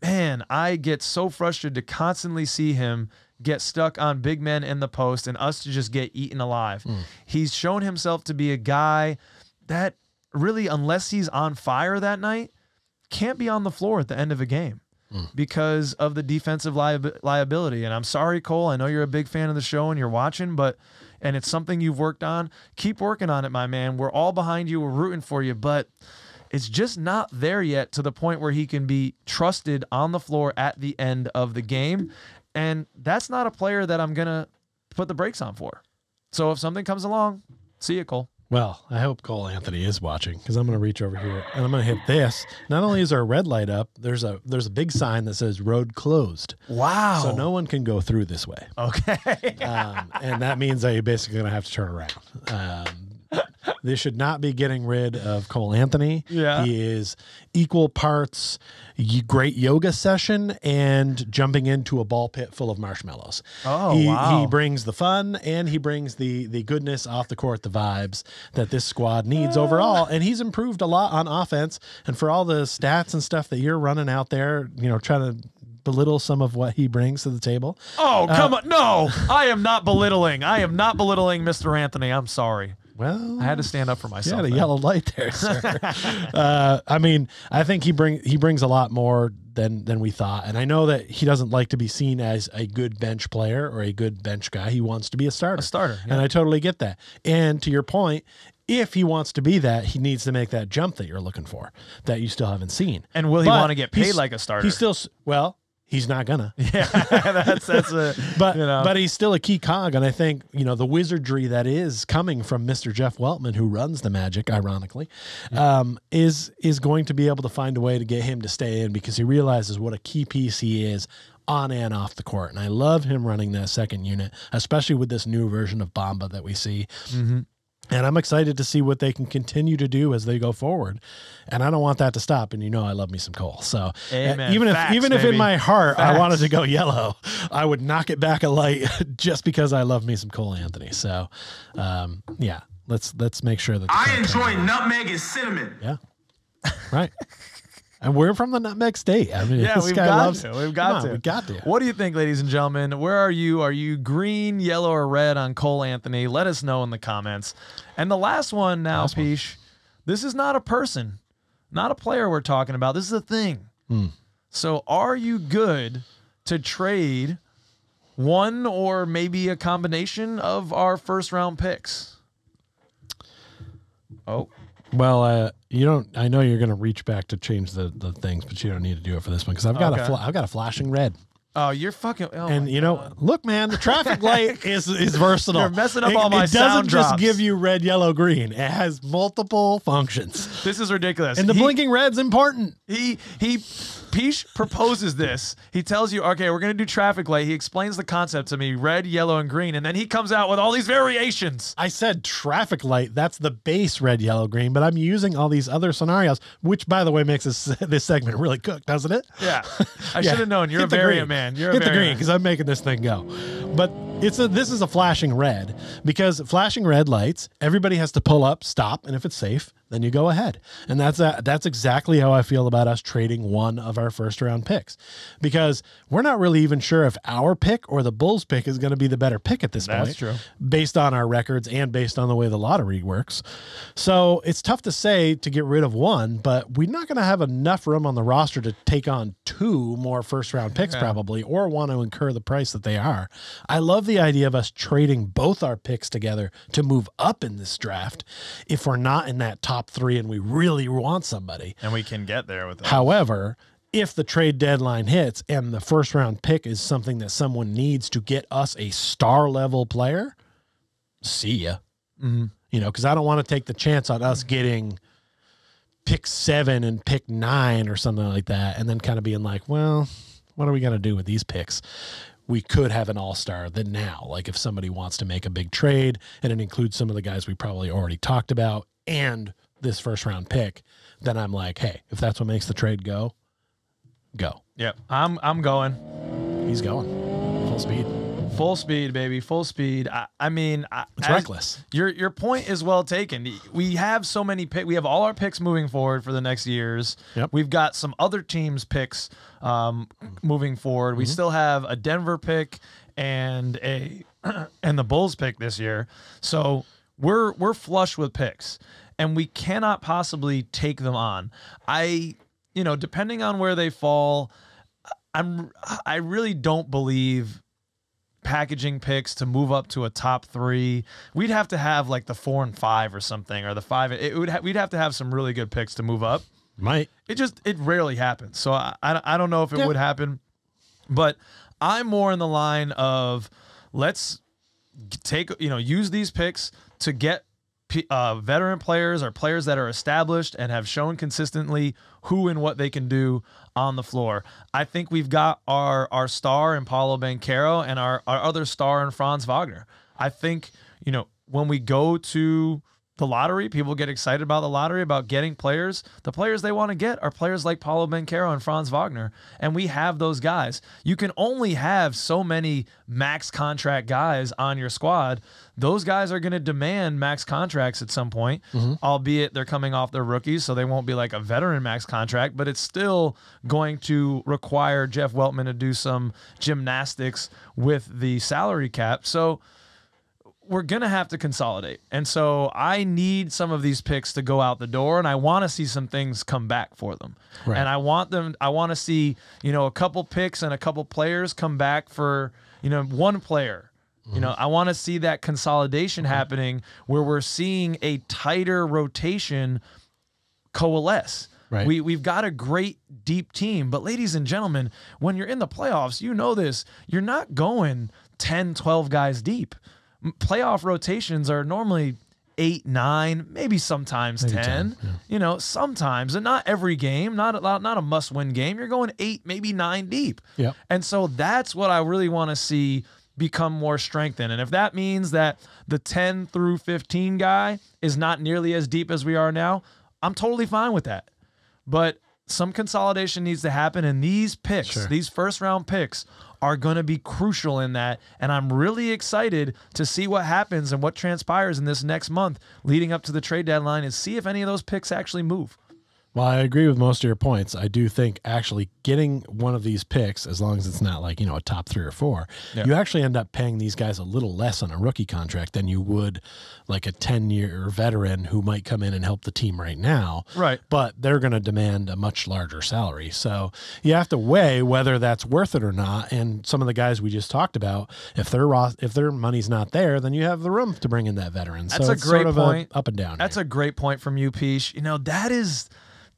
A: man, I get so frustrated to constantly see him get stuck on big men in the post and us to just get eaten alive. He's shown himself to be a guy that really, unless he's on fire that night, can't be on the floor at the end of a game because of the defensive liability. And I'm sorry, Cole, I know you're a big fan of the show and you're watching, and it's something you've worked on. Keep working on it, my man. We're all behind you. We're rooting for you, but it's just not there yet to the point where he can be trusted on the floor at the end of the game. And that's not a player that I'm going to put the brakes on for. So if something comes along, see you, Cole.
B: Well, I hope Cole Anthony is watching, because I'm going to reach over here and I'm going to hit this. Not only is there a red light up, there's a big sign that says road closed.
A: Wow.
B: So no one can go through this way.
A: Okay.
B: And that means that you're basically going to have to turn around. They should not be getting rid of Cole Anthony.
A: Yeah.
B: He is equal parts great yoga session and jumping into a ball pit full of marshmallows.
A: Oh,
B: He brings the fun and he brings the goodness off the court, the vibes that this squad needs overall. And he's improved a lot on offense. And for all the stats and stuff that you're running out there, you know, trying to belittle some of what he brings to the table.
A: Oh, come on. No, I am not belittling. I am not belittling Mr. Anthony. I'm sorry.
B: Well,
A: I had to stand up for myself.
B: Yeah, the yellow light there, sir. I mean, I think he brings a lot more than we thought. And I know that he doesn't like to be seen as a good bench player or a good bench guy. He wants to be a starter.
A: Yeah.
B: And I totally get that. And to your point, if he wants to be that, he needs to make that jump that you're looking for, that you still haven't seen.
A: And will he want to get paid like a starter?
B: He's still, well, he's not gonna.
A: Yeah, that's a.
B: But
A: you know.
B: But he's still a key cog, and I think the wizardry that is coming from Mr. Jeff Weltman, who runs the Magic, ironically, is going to be able to find a way to get him to stay in, because he realizes what a key piece he is on and off the court. And I love him running that second unit, especially with this new version of Bamba that we see. And I'm excited to see what they can continue to do as they go forward. And I don't want that to stop. And I love me some Cole. So even if in my heart I wanted to go yellow, I would knock it back a light just because I love me some Cole Anthony. So yeah, let's make sure that
C: I enjoy nutmeg and cinnamon.
B: Yeah. Right. And we're from the Nutmeg State. I mean,
A: yeah,
B: this
A: we've
B: guy
A: got
B: loves
A: to. We've got to.
B: We got to.
A: What do you think, ladies and gentlemen? Where are you? Are you green, yellow, or red on Cole Anthony? Let us know in the comments. And the last one now, Peesh, this is not a person, not a player we're talking about. This is a thing. So are you good to trade one or maybe a combination of our first-round picks? Oh.
B: Well, I know you're going to reach back to change the things, but you don't need to do it for this one, because I've got I've got a flashing red.
A: Oh, you're fucking. Oh,
B: and look, man, the traffic light is versatile.
A: You're messing up all my
B: It
A: sound
B: doesn't just
A: drops.
B: give you red, yellow, green. It has multiple functions.
A: This is ridiculous.
B: And the blinking red's important.
A: He Peach proposes this. He tells you, okay, we're going to do traffic light. He explains the concept to me, red, yellow, and green. And then he comes out with all these variations.
B: I said traffic light. That's the base red, yellow, green, but I'm using all these other scenarios, which, by the way, makes this segment really cooked, doesn't it?
A: Yeah. I should have known. You're a variant man. You're a
B: Hit the
A: variant
B: green because I'm making this thing go. But this is a flashing red, because flashing red lights, everybody has to pull up, stop, and if it's safe, then you go ahead. And that's exactly how I feel about us trading one of our first round picks, because we're not really even sure if our pick or the Bulls pick is going to be the better pick at this point.
A: That's true.
B: Based on our records and based on the way the lottery works. So it's tough to say to get rid of one, but we're not going to have enough room on the roster to take on two more first round picks probably, or want to incur the price that they are. I love the idea of us trading both our picks together to move up in this draft if we're not in that top three and we really want somebody.
A: And we can get there with that.
B: However, if the trade deadline hits and the first round pick is something that someone needs to get us a star level player, see ya.
A: Mm-hmm.
B: You know, because I don't want to take the chance on us getting pick 7 and pick 9 or something like that, and then kind of being like, well, what are we going to do with these picks? We could have an all-star then now. Like if somebody wants to make a big trade and it includes some of the guys we probably already talked about and this first round pick, then I'm like, hey, if that's what makes the trade go.
A: Yep. I'm going.
B: He's going. Full speed.
A: Full speed, baby. Full speed. I mean,
B: it's reckless.
A: Your point is well taken. We have so many picks. We have all our picks moving forward for the next years.
B: Yep.
A: We've got some other teams' picks moving forward. We still have a Denver pick and the Bulls pick this year. So we're flush with picks, and we cannot possibly take them on. Depending on where they fall, I really don't believe packaging picks to move up to a top 3. We'd have to have like the 4 and 5 or something, or the 5. We'd have to have some really good picks to move up.
B: Might.
A: It rarely happens. So I don't know if it would happen, but I'm more in the line of let's use these picks to get veteran players or players that are established and have shown consistently who and what they can do on the floor. I think we've got our star in Paolo Banchero and our other star in Franz Wagner. I think, when we go to the lottery, people get excited about the lottery, about getting players. The players they want to get are players like Paolo Banchero and Franz Wagner, and we have those guys. You can only have so many max contract guys on your squad. Those guys are going to demand max contracts at some point, albeit they're coming off their rookies, so they won't be like a veteran max contract, but it's still going to require Jeff Weltman to do some gymnastics with the salary cap. So we're going to have to consolidate. And so I need some of these picks to go out the door, and I want to see some things come back for them. Right. And I want to see, a couple picks and a couple players come back for, one player. I want to see that consolidation happening where we're seeing a tighter rotation coalesce.
B: Right.
A: We've got a great deep team, but ladies and gentlemen, when you're in the playoffs, this, you're not going 10, 12 guys deep. Playoff rotations are normally 8, 9, maybe sometimes maybe 10. Yeah. Sometimes, and not every game, not a must-win game. You're going 8, maybe 9 deep.
B: Yep.
A: And so that's what I really want to see become more strengthened. And if that means that the 10 through 15 guy is not nearly as deep as we are now, I'm totally fine with that. But some consolidation needs to happen, and these picks, these first-round picks, are going to be crucial in that, and I'm really excited to see what happens and what transpires in this next month leading up to the trade deadline and see if any of those picks actually move.
B: Well, I agree with most of your points. I do think actually getting one of these picks, as long as it's not like, a top 3 or 4, you actually end up paying these guys a little less on a rookie contract than you would like a 10-year veteran who might come in and help the team right now.
A: Right.
B: But they're going to demand a much larger salary. So you have to weigh whether that's worth it or not. And some of the guys we just talked about, if their money's not there, then you have the room to bring in that veteran.
A: That's
B: so
A: a
B: it's
A: great
B: sort of
A: point.
B: Up and down.
A: That's a great point from you, Peach.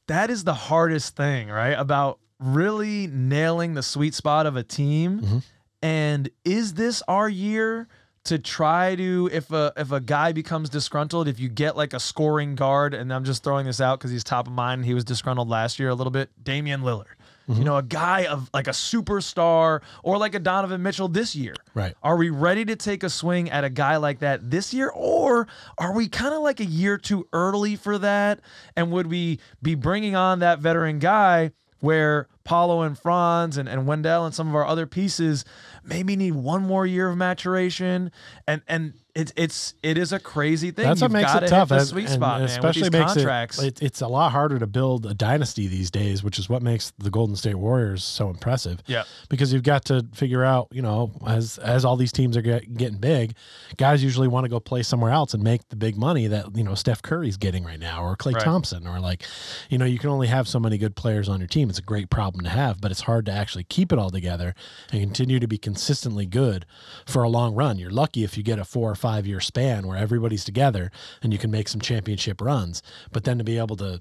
A: That is the hardest thing, right? About really nailing the sweet spot of a team. And is this our year to try to, if a guy becomes disgruntled, if you get like a scoring guard, and I'm just throwing this out because he's top of mind, and he was disgruntled last year a little bit, Damian Lillard. you know, a guy of like a superstar or like a Donovan Mitchell this year?
B: Right.
A: Are we ready to take a swing at a guy like that this year, or are we kind of like a year too early for that? And would we be bringing on that veteran guy where Paulo and Franz and Wendell and some of our other pieces maybe need one more year of maturation? And it is a crazy thing.
B: That's what
A: You've
B: makes
A: gotta
B: it tough,
A: hit the sweet spot, man,
B: especially
A: with these
B: makes
A: contracts.
B: it's a lot harder to build a dynasty these days, which is what makes the Golden State Warriors so impressive.
A: Yeah,
B: because you've got to figure out, you know, as all these teams are getting big, guys usually want to go play somewhere else and make the big money that, you know, Steph Curry's getting right now, or Klay
A: Right.
B: Thompson, or like, you know, you can only have so many good players on your team. It's a great problem to have, but it's hard to actually keep it all together and continue to be consistently good for a long run. You're lucky if you get a 4 or 5 year span where everybody's together and you can make some championship runs, but then to be able to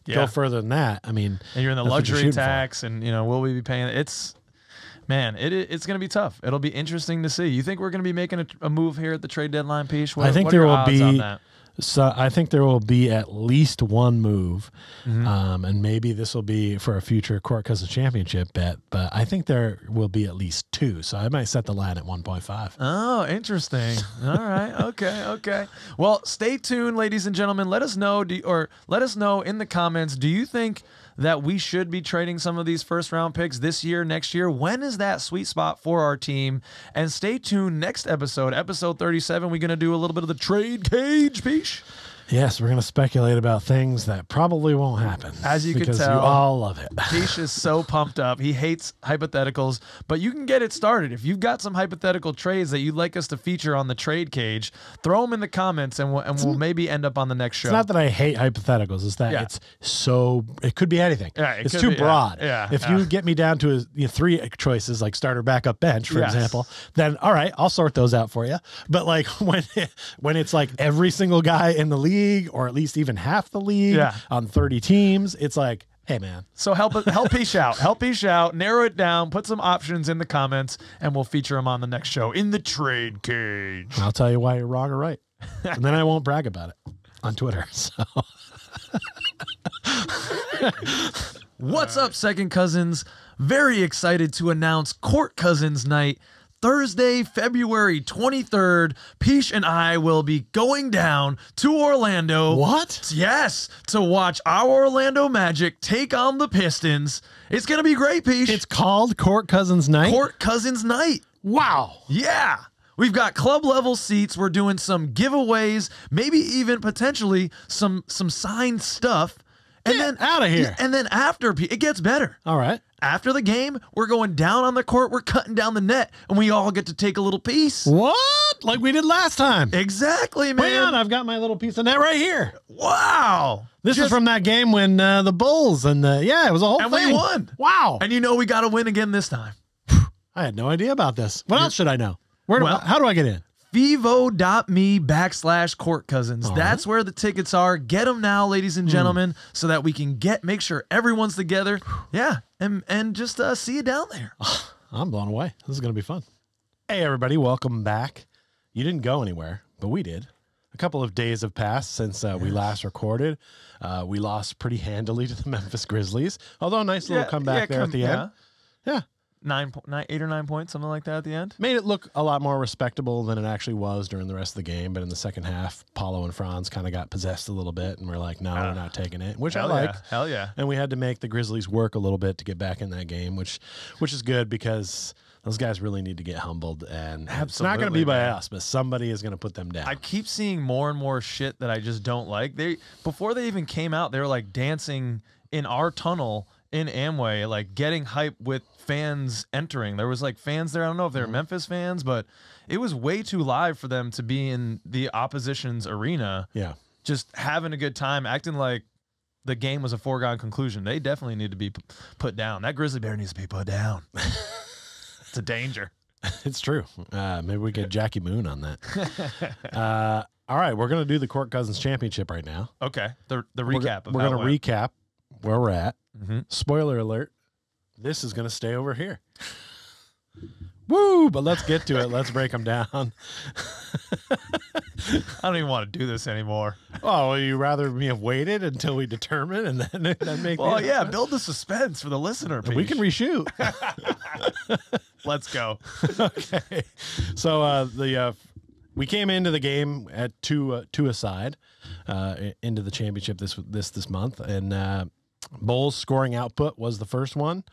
B: go further than that, I mean,
A: and you're in the
B: that's what you're
A: luxury
B: shooting for.
A: tax, and you know, will we be paying? It's going to be tough. It'll be interesting to see. You think we're going to be making a move here at the trade deadline, Peach?
B: I think
A: what
B: there
A: are your
B: will
A: odds on
B: be.
A: that?
B: So I think there will be at least one move, and maybe this will be for a future Court Cousins championship bet. But I think there will be at least two. So I might set the line at 1.5.
A: Oh, interesting. All right. Okay. Well, stay tuned, ladies and gentlemen. Let us know, let us know in the comments. Do you think that we should be trading some of these first-round picks this year, next year? When is that sweet spot for our team? And stay tuned. Next episode 37, we're going to do a little bit of the trade cage, Peach.
B: Yes, we're going to speculate about things that probably won't happen.
A: As you can
B: because
A: tell,
B: you all love it.
A: Peach is so pumped up. He hates hypotheticals, but you can get it started. If you've got some hypothetical trades that you'd like us to feature on the trade cage, throw them in the comments, and we'll maybe end up on the next show.
B: It's not that I hate hypotheticals. It's that it could be anything.
A: Yeah,
B: it's too broad.
A: Yeah.
B: If you get me down to three choices, like starter, backup, bench, for example, then all right, I'll sort those out for you. But like when it's like every single guy in the league, or at least even half the league on 30 teams, it's like, hey man.
A: So help Peach out. Help Peach out. Narrow it down. Put some options in the comments, and we'll feature them on the next show in the trade cage.
B: I'll tell you why you're wrong or right, and then I won't brag about it on Twitter. So.
A: What's up, second cousins? Very excited to announce Court Cousins Night. Thursday, February 23rd, Peach and I will be going down to Orlando.
B: What?
A: Yes, to watch our Orlando Magic take on the Pistons. It's going to be great, Peach.
B: It's called Court Cousins Night?
A: Court Cousins Night.
B: Wow.
A: Yeah. We've got club level seats. We're doing some giveaways, maybe even potentially some signed stuff. And
B: Get
A: then
B: out of here.
A: And then after, it gets better.
B: All right.
A: After the game, we're going down on the court, we're cutting down the net, and we all get to take a little piece.
B: What? Like we did last time.
A: Exactly, man.
B: Wait on, I've got my little piece of net right here.
A: Wow.
B: This is from that game when the Bulls and it was a whole
A: And
B: thing.
A: we won.
B: Wow.
A: And you know we got to win again this time.
B: I had no idea about this. What else should I know?
A: Well-
B: How do I get in?
A: Vivo.me/Court Cousins. That's where the tickets are. Get them now, ladies and gentlemen, so that we can make sure everyone's together. Yeah, and just see you down there.
B: I'm blown away. This is going to be fun. Hey, everybody. Welcome back. You didn't go anywhere, but we did. A couple of days have passed since we last recorded. We lost pretty handily to the Memphis Grizzlies, although a nice little comeback there at the end. Yeah.
A: 8 or 9 points, something like that at the end.
B: Made it look a lot more respectable than it actually was during the rest of the game. But in the second half, Paulo and Franz kind of got possessed a little bit, and we're like, no, we're not taking it, which I like.
A: Hell yeah.
B: And we had to make the Grizzlies work a little bit to get back in that game, which is good because those guys really need to get humbled. And it's not going to be by us, but somebody is going to put them down.
A: I keep seeing more and more shit that I just don't like. Before they even came out, they were like dancing in our tunnel in Amway, like getting hype with fans entering. There was like fans there. I don't know if they were Memphis fans, but it was way too live for them to be in the opposition's arena. Yeah. Just having a good time, acting like the game was a foregone conclusion. They definitely need to be put down. That grizzly bear needs to be put down. It's a danger.
B: It's true. Maybe we get Jackie Moon on that. All right, we're going to do the Court Cousins Championship right now.
A: Okay. The recap.
B: We're going to recap where we're at. Spoiler alert. This is going to stay over here. Woo! But let's get to it. Let's break them down.
A: I don't even want to do this anymore.
B: Oh, would you rather me have waited until we determine and then make?
A: Well, yeah, build the suspense for the listener.
B: We can
A: Peach.
B: reshoot.
A: Let's go.
B: Okay. So we came into the game at two aside into the championship this month, and Bull's scoring output was the first one.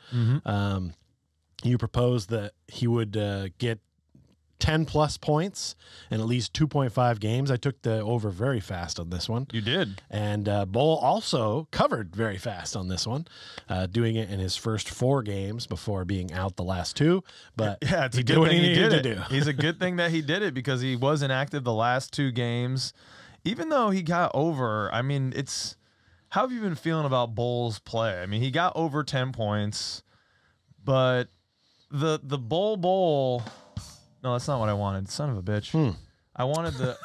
B: You proposed that he would get 10 plus points in at least 2.5 games. I took the over very fast on this one.
A: You did.
B: And Bull also covered very fast on this one, doing it in his first 4 games before being out the last 2. But
A: Yeah, it's a
B: he did
A: good
B: what
A: thing
B: he
A: he
B: needed
A: did
B: to
A: it.
B: do.
A: He's a good thing that he did it because he was inactive the last 2 games. Even though he got over, I mean, it's how have you been feeling about Bull's play? I mean, he got over 10 points, but the bowl. No, that's not what I wanted. Son of a bitch. I wanted the.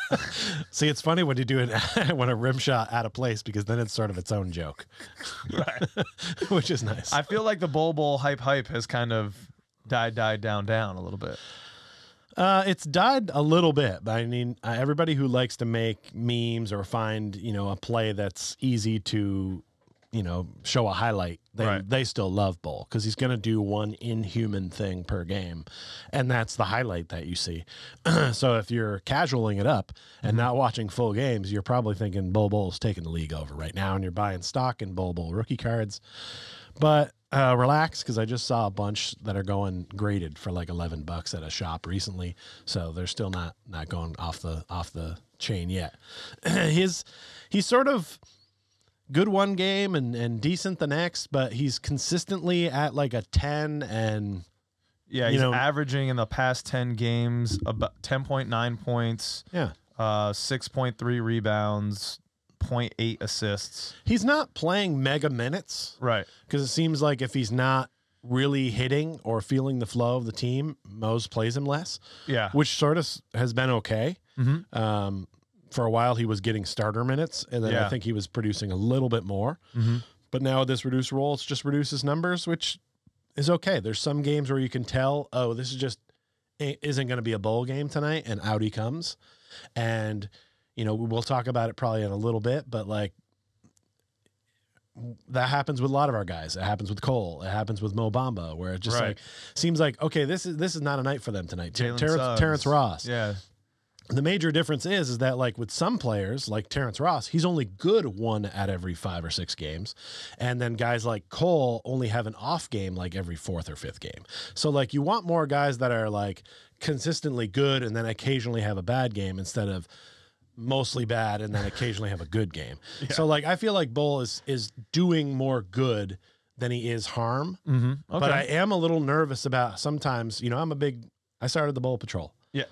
B: See, it's funny when you do it when a rim shot out of place because then it's sort of its own joke,
A: Right.
B: which is nice.
A: I feel like the bowl hype has kind of died down a little bit.
B: It's died a little bit, but I mean, everybody who likes to make memes or find a play that's easy to show a highlight, they still love Bull because he's going to do one inhuman thing per game, and that's the highlight that you see. So if you're casualing it up and not watching full games, you're probably thinking Bull's taking the league over right now, and you're buying stock in Bull rookie cards. But relax, because I just saw a bunch that are going graded for like $11 at a shop recently, so they're still not going off the chain yet. He's sort of good one game and decent the next, but he's consistently at like a 10 and
A: Yeah, he's averaging in the past 10 games about 10.9 points.
B: Yeah.
A: 6.3 rebounds, 0.8 assists.
B: He's not playing mega minutes.
A: Right.
B: Because it seems like if he's not really hitting or feeling the flow of the team, Mose plays him less.
A: Yeah.
B: Which sort of has been okay. For a while, he was getting starter minutes, and then I think he was producing a little bit more. But now with this reduced role, it's just reduces numbers, which is okay. There's some games where you can tell, oh, this is just isn't going to be a bowl game tonight, and out he comes. And, we'll talk about it probably in a little bit, but like that happens with a lot of our guys. It happens with Cole. It happens with Mo Bamba, where it just like seems like, okay, this is not a night for them tonight. Terrence Ross.
A: Yeah.
B: The major difference is that like with some players like Terrence Ross, he's only good 1 out of every 5 or 6 games. And then guys like Cole only have an off game like every 4th or 5th game. So like you want more guys that are like consistently good and then occasionally have a bad game instead of mostly bad and then occasionally have a good game. Yeah. So like I feel like Bull is doing more good than he is harm. Okay. But I am a little nervous about sometimes, I started the Bull Patrol. Yeah.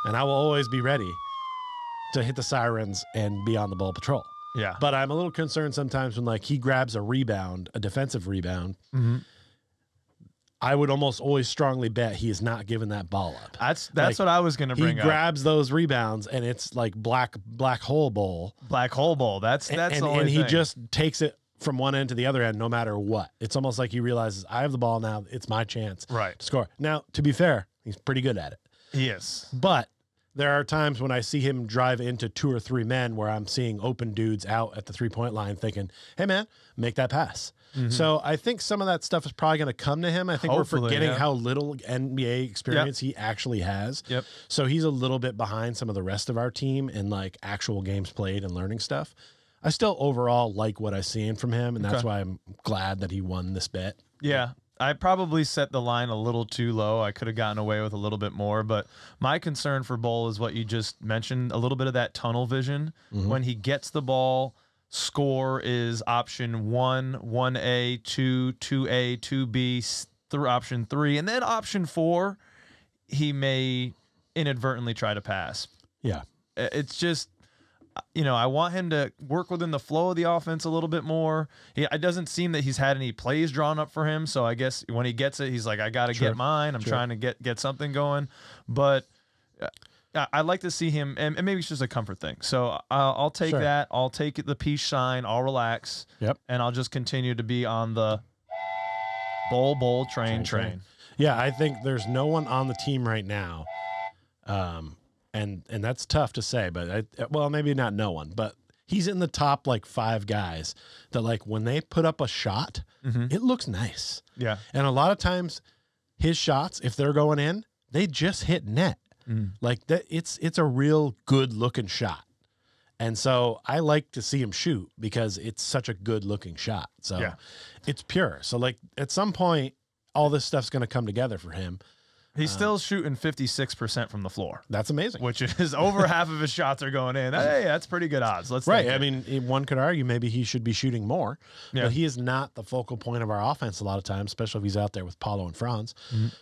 B: And I will always be ready to hit the sirens and be on the Bull Patrol.
A: Yeah.
B: But I'm a little concerned sometimes when like he grabs a rebound, a defensive rebound. I would almost always strongly bet he is not giving that ball up.
A: That's like, what I was going to bring up.
B: He grabs those rebounds and it's like black hole bowl.
A: Black hole bowl. That's the only
B: and he
A: thing.
B: just takes it from one end to the other end no matter what. It's almost like he realizes I have the ball now. It's my chance to score. Now, to be fair, he's pretty good at it.
A: He is.
B: But there are times when I see him drive into 2 or 3 men where I'm seeing open dudes out at the 3-point line thinking, hey, man, make that pass. So I think some of that stuff is probably going to come to him. I think
A: Hopefully,
B: we're forgetting how little NBA experience he actually has. So he's a little bit behind some of the rest of our team in like actual games played and learning stuff. I still overall like what I'm seeing from him, and that's why I'm glad that he won this bet.
A: Yeah. I probably set the line a little too low. I could have gotten away with a little bit more, but my concern for Bull is what you just mentioned, a little bit of that tunnel vision. When he gets the ball, score is option 1, 1A, 2, 2A, 2B, through option 3, and then option 4, he may inadvertently try to pass.
B: Yeah.
A: It's just, I want him to work within the flow of the offense a little bit more. It doesn't seem that he's had any plays drawn up for him. So I guess when he gets it, he's like, I got to get mine. I'm trying to get something going. But I'd like to see him, and maybe it's just a comfort thing. So I'll take that. I'll take the peace sign. I'll relax. And I'll just continue to be on the bowl train.
B: Yeah, I think there's no one on the team right now. and that's tough to say, but well, maybe not no one, but he's in the top like 5 guys that like when they put up a shot, it looks nice.
A: Yeah.
B: And a lot of times his shots, if they're going in, they just hit net. Like that, it's a real good looking shot. And so I like to see him shoot because it's such a good looking shot. So it's pure. So like at some point, all this stuff's going to come together for him.
A: He's still shooting 56% from the floor.
B: That's amazing.
A: Which is over half of his shots are going in. Hey, that's pretty good odds. Let's
B: right.
A: take it.
B: I mean, one could argue maybe he should be shooting more, but he is not the focal point of our offense a lot of times, especially if he's out there with Paulo and Franz.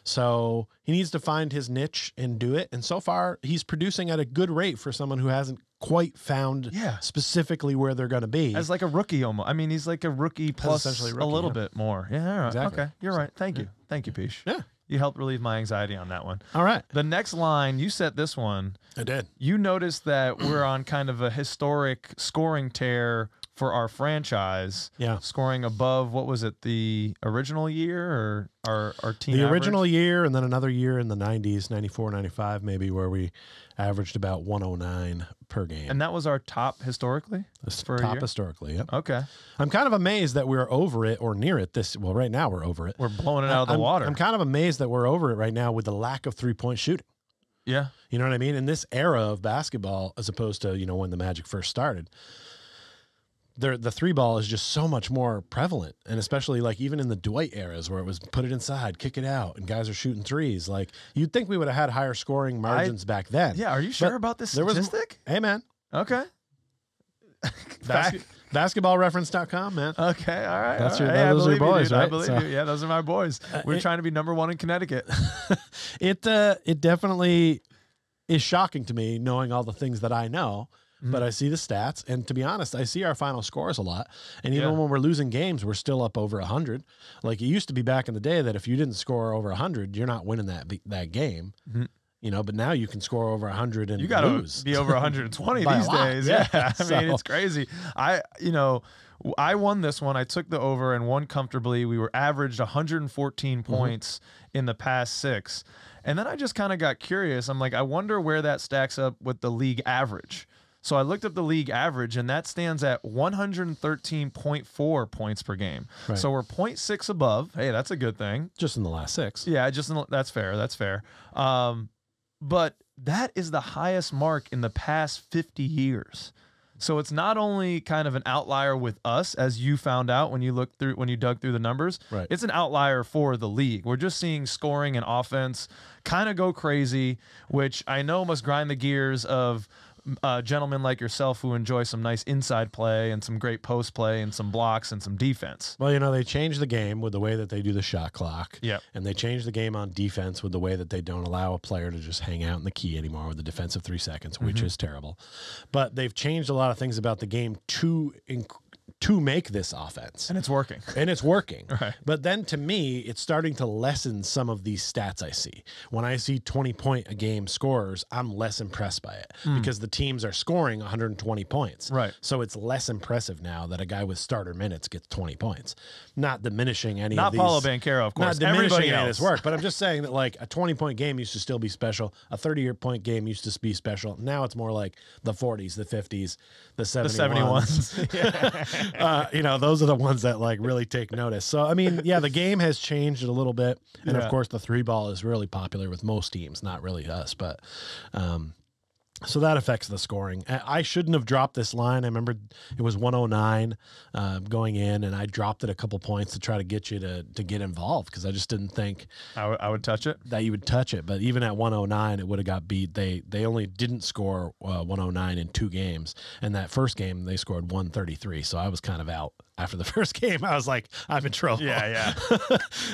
B: So he needs to find his niche and do it. And so far, he's producing at a good rate for someone who hasn't quite found specifically where they're going to be.
A: As like a rookie almost. I mean, he's like a rookie plus
B: essentially
A: a
B: rookie,
A: little bit more. Yeah, all right.
B: Exactly.
A: Okay, you're right. Thank you. Thank you, Pish.
B: Yeah.
A: You helped relieve my anxiety on that one.
B: All right.
A: The next line, you set this one.
B: I did.
A: You noticed that we're on kind of a historic scoring tear for our franchise.
B: Yeah.
A: Scoring above, what was it, the original year or our team
B: The
A: average?
B: original year and then another year in the 90s, 94, 95 maybe, where we averaged about 109 per game.
A: And that was our top historically? For a
B: top
A: year?
B: historically, yep.
A: Okay.
B: I'm kind of amazed that we're over it or near it. Well, right now we're over it.
A: We're blowing it out of the water.
B: I'm kind of amazed that we're over it right now with the lack of 3-point shooting.
A: Yeah.
B: You know what I mean? In this era of basketball, as opposed to, when the Magic first started, the 3-ball is just so much more prevalent. And especially like even in the Dwight eras where it was put it inside, kick it out, and guys are shooting threes. Like you'd think we would have had higher scoring margins back then.
A: Yeah. Are you sure about this statistic?
B: Hey, man.
A: Okay.
B: Basketballreference.com, man.
A: Okay, all right.
B: That's
A: all
B: your,
A: right. Hey,
B: those are your boys,
A: dude.
B: right?
A: I believe
B: So-
A: you. Yeah, those are my boys. We're trying to be #1 in Connecticut.
B: It definitely is shocking to me knowing all the things that I know, but I see the stats, and to be honest, I see our final scores a lot. And even when we're losing games, we're still up over 100. Like it used to be back in the day that if you didn't score over 100, you're not winning that game. But now you can score over 100 and
A: You got
B: lose.
A: to be over 120
B: By a
A: these
B: lot.
A: days.
B: Yeah.
A: Yeah. I
B: So-
A: mean, it's crazy. I won this one. I took the over and won comfortably. We were averaged 114 points in the past 6. And then I just kind of got curious. I'm like, I wonder where that stacks up with the league average. So I looked up the league average, and that stands at 113.4 points per game.
B: Right.
A: So we're 0.6 above. Hey, that's a good thing.
B: Just in the last 6.
A: Yeah, that's fair. That's fair. But that is the highest mark in the past 50 years. So it's not only kind of an outlier with us, as you found out when you dug through the numbers.
B: Right.
A: It's an outlier for the league. We're just seeing scoring and offense kind of go crazy, which I know must grind the gears of gentlemen like yourself who enjoy some nice inside play and some great post play and some blocks and some defense.
B: Well, they changed the game with the way that they do the shot clock.
A: Yep.
B: And they changed the game on defense with the way that they don't allow a player to just hang out in the key anymore with the defensive 3 seconds, which is terrible. But they've changed a lot of things about the game to make this offense.
A: And it's working.
B: And it's working.
A: Right.
B: But then to me, it's starting to lessen some of these stats I see. When I see 20-point a game scorers, I'm less impressed by it because the teams are scoring 120 points.
A: Right.
B: So it's less impressive now that a guy with starter minutes gets 20 points. Not diminishing any
A: Not
B: of these.
A: Paulo Banchero, of course.
B: Not diminishing
A: Everybody
B: any of
A: else.
B: his work. But I'm just saying that like a 20-point game used to still be special. A 30-point game used to be special. Now it's more like the 40s, the 50s, the 71s.
A: The 71s.
B: Those are the ones that like really take notice. So, I mean, yeah, the game has changed a little bit. And
A: Yeah.
B: of course the 3-ball is really popular with most teams, not really us, but, so that affects the scoring. I shouldn't have dropped this line. I remember it was 109 going in, and I dropped it a couple points to try to get you to get involved because I just didn't think
A: I would touch it.
B: that you would touch it. But even at 109, it would have got beat. They only didn't score 109 in 2 games, and that first game they scored 133. So I was kind of out after the first game. I was like, I'm in trouble.
A: Yeah.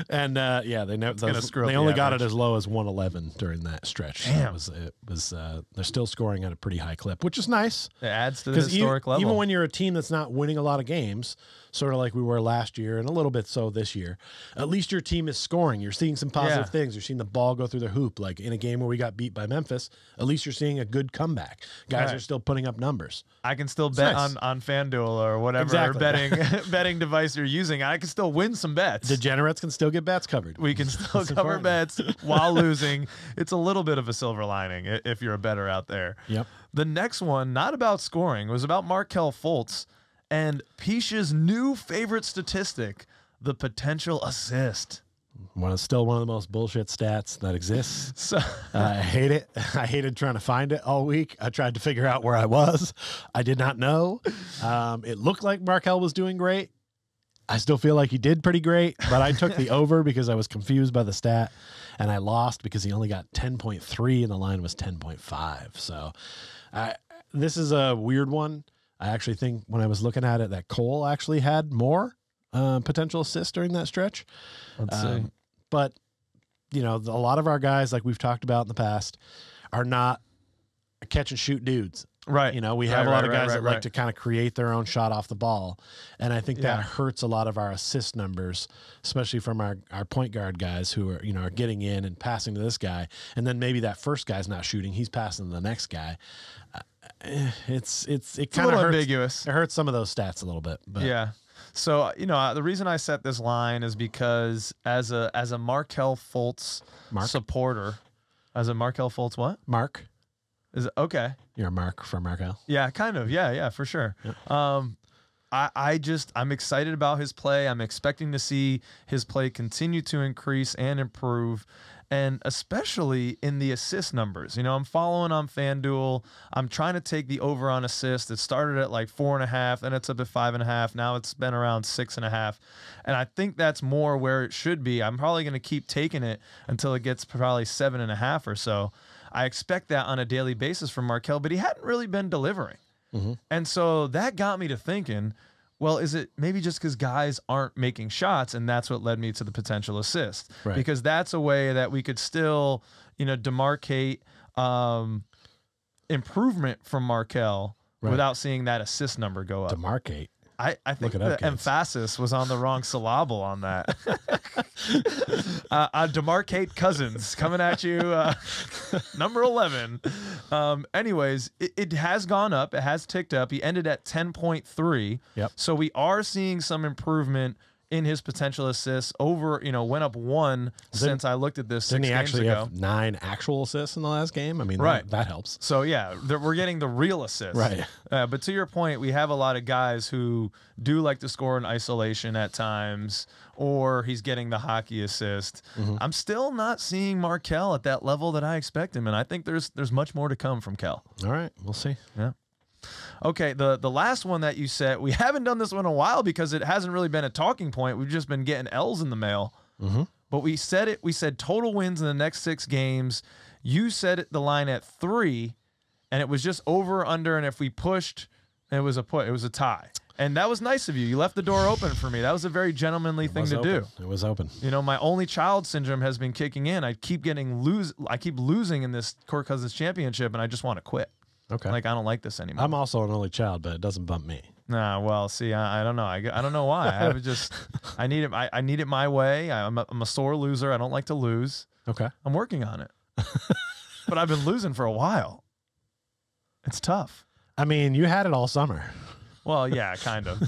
B: And they
A: gonna screw up
B: they
A: the
B: only got it
A: average.
B: as low as 111 during that stretch.
A: Damn.
B: So it was they're still scoring at a pretty high clip, which is nice.
A: It adds to the historic level.
B: Even when you're a team that's not winning a lot of games, sort of like we were last year and a little bit so this year, at least your team is scoring. You're seeing some positive things. You're seeing the ball go through the hoop. Like in a game where we got beat by Memphis, at least you're seeing a good comeback. Guys are still putting up numbers.
A: I can still bet on FanDuel or whatever betting device you're using. I can still win some bets.
B: Degenerates can still get bets covered.
A: We can still cover bets while losing. It's a little bit of a silver lining if you're a bettor out there.
B: Yep.
A: The next one, not about scoring, was about Markelle Fultz and Peach's new favorite statistic, the potential assist.
B: Still one of the most bullshit stats that exists.
A: So
B: I hate it. I hated trying to find it all week. I tried to figure out where I was. I did not know. It looked like Markelle was doing great. I still feel like he did pretty great, but I took the over because I was confused by the stat, and I lost because he only got 10.3 and the line was 10.5. So this is a weird one. I actually think when I was looking at it that Cole actually had more potential assists during that stretch.
A: Let's see.
B: But, you know, a lot of our guys, like we've talked about in the past, are not catch and shoot dudes.
A: Right.
B: You know, we have a lot of guys that like to kind of create their own shot off the ball. And I think that hurts a lot of our assist numbers, especially from our point guard guys who are, you know, are getting in and passing to this guy. And then maybe that first guy's not shooting. He's passing to the next guy. It's kind of
A: ambiguous.
B: It hurts some of those stats a little bit. But.
A: Yeah. So, you know, the reason I set this line is because as a Markelle Fultz supporter, as a Markelle Fultz what?
B: Mark.
A: Is it okay?
B: You're a Mark from Markelle.
A: Yeah, kind of. Yeah, for sure. Yep. I'm excited about his play. I'm expecting to see his play continue to increase and improve, and especially in the assist numbers. You know, I'm following on FanDuel. I'm trying to take the over on assists. It started at like 4.5, then it's up to 5.5. Now it's been around 6.5, and I think that's more where it should be. I'm probably going to keep taking it until it gets probably 7.5 or so. I expect that on a daily basis from Markelle, but he hadn't really been delivering. Mm-hmm. And so that got me to thinking, well, is it maybe just because guys aren't making shots, and that's what led me to the potential assist?
B: Right.
A: Because that's a way that we could still, you know, demarcate improvement from Markelle without seeing that assist number go up.
B: Demarcate.
A: I think the emphasis was on the wrong syllable on that. Demarcate Cousins coming at you, number 11. Anyways, it has gone up. It has ticked up. He ended at 10.3.
B: Yep.
A: So we are seeing some improvement in his potential assists. Went up 1 since I looked at this 6 games ago.
B: Didn't he actually have 9 actual assists in the last game? I mean, that helps.
A: So, yeah, we're getting the real assists.
B: Right.
A: But to your point, we have a lot of guys who do like to score in isolation at times, or he's getting the hockey assist. Mm-hmm. I'm still not seeing Markelle at that level that I expect him, and I think there's much more to come from Kell.
B: All right, we'll see.
A: Yeah. Okay, the last one that you said, we haven't done this one in a while because it hasn't really been a talking point. We've just been getting L's in the mail.
B: Mm-hmm.
A: But we said it. We said total wins in the next 6 games. You said the line at 3, and it was just over or under. And if we pushed, it was a tie. And that was nice of you. You left the door open for me. That was a very gentlemanly thing to do.
B: It was open.
A: You know, my only child syndrome has been kicking in. I keep losing in this Kirk Cousins championship, and I just want to quit.
B: Okay.
A: Like, I don't like this anymore.
B: I'm also an only child, but it doesn't bump me.
A: Nah, well, see, I don't know. I don't know why. I need it. I need it my way. I'm a sore loser. I don't like to lose.
B: Okay.
A: I'm working on it. But I've been losing for a while. It's tough.
B: I mean, you had it all summer.
A: Well, yeah, kind of.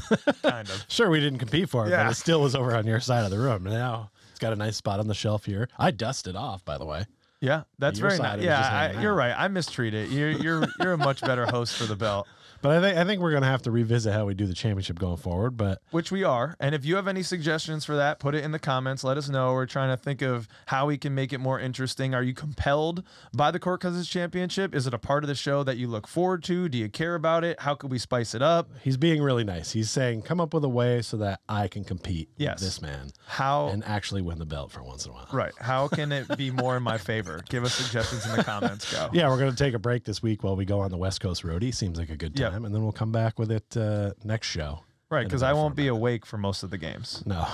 B: Sure, we didn't compete for it, but it still was over on your side of the room. Now it's got a nice spot on the shelf here. I dusted off, by the way.
A: Yeah, that's very nice. Yeah, you're right. I mistreat it. You're a much better host for the belt.
B: But I think we're going to have to revisit how we do the championship going forward. But
A: which we are. And if you have any suggestions for that, put it in the comments. Let us know. We're trying to think of how we can make it more interesting. Are you compelled by the Kirk Cousins championship? Is it a part of the show that you look forward to? Do you care about it? How could we spice it up?
B: He's being really nice. He's saying, come up with a way so that I can compete with this man. And actually win the belt for once in a while.
A: Right. How can it be more in my favor? Give us suggestions in the comments. Go.
B: Yeah, we're going to take a break this week while we go on the West Coast roadie. Seems like a good time. And then we'll come back with it next show.
A: Right, because I won't be awake for most of the games.
B: No.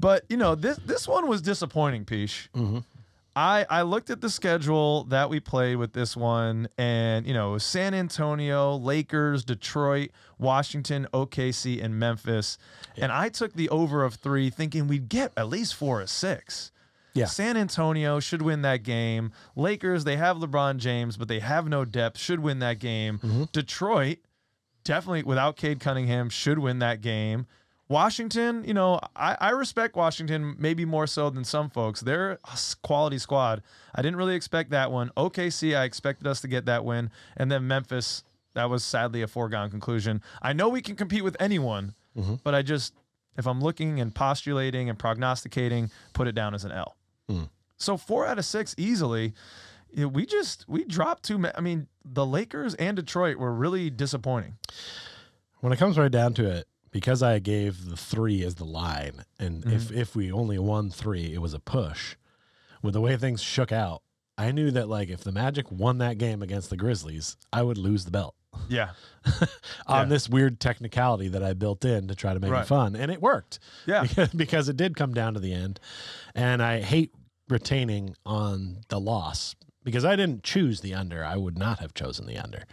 A: But, you know, this one was disappointing, Peach.
B: Mm-hmm.
A: I looked at the schedule that we played with this one, and it was San Antonio, Lakers, Detroit, Washington, OKC, and Memphis. Yeah. And I took the over of 3, thinking we'd get at least 4 or 6.
B: Yeah.
A: San Antonio should win that game. Lakers, they have LeBron James, but they have no depth, should win that game. Detroit, definitely without Cade Cunningham, should win that game. Washington, I respect Washington maybe more so than some folks. They're a quality squad. I didn't really expect that one. OKC, I expected us to get that win. And then Memphis, that was sadly a foregone conclusion. I know we can compete with anyone, but if I'm looking and postulating and prognosticating, put it down as an L. So 4 out of 6 easily. We dropped 2. I mean, the Lakers and Detroit were really disappointing.
B: When it comes right down to it, because I gave the 3 as the line, and if we only won 3, it was a push. With the way things shook out, I knew that if the Magic won that game against the Grizzlies, I would lose the belt.
A: Yeah.
B: On this weird technicality that I built in to try to make it fun, and it worked.
A: Yeah,
B: because it did come down to the end, and I hate retaining on the loss. Because I didn't choose the under, I would not have chosen the under.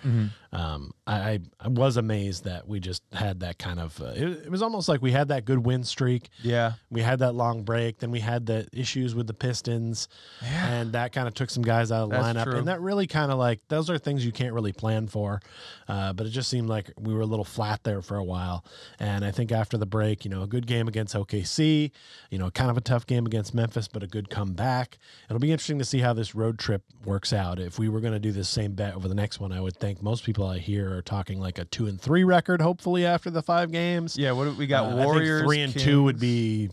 B: I was amazed that we just had that kind of. It was almost like we had that good win streak.
A: Yeah,
B: we had that long break. Then we had the issues with the Pistons, and that kind of took some guys out of the lineup.
A: True.
B: And that really kind of those are things you can't really plan for. But it just seemed like we were a little flat there for a while. And I think after the break, a good game against OKC, kind of a tough game against Memphis, but a good comeback. It'll be interesting to see how this road trip works out. If we were going to do this same bet over the next one, I would think most people I hear are talking like a 2-3 record, hopefully after the 5 games.
A: Yeah, what we got? Warriors,
B: I think 3-2
A: Kings.
B: would be,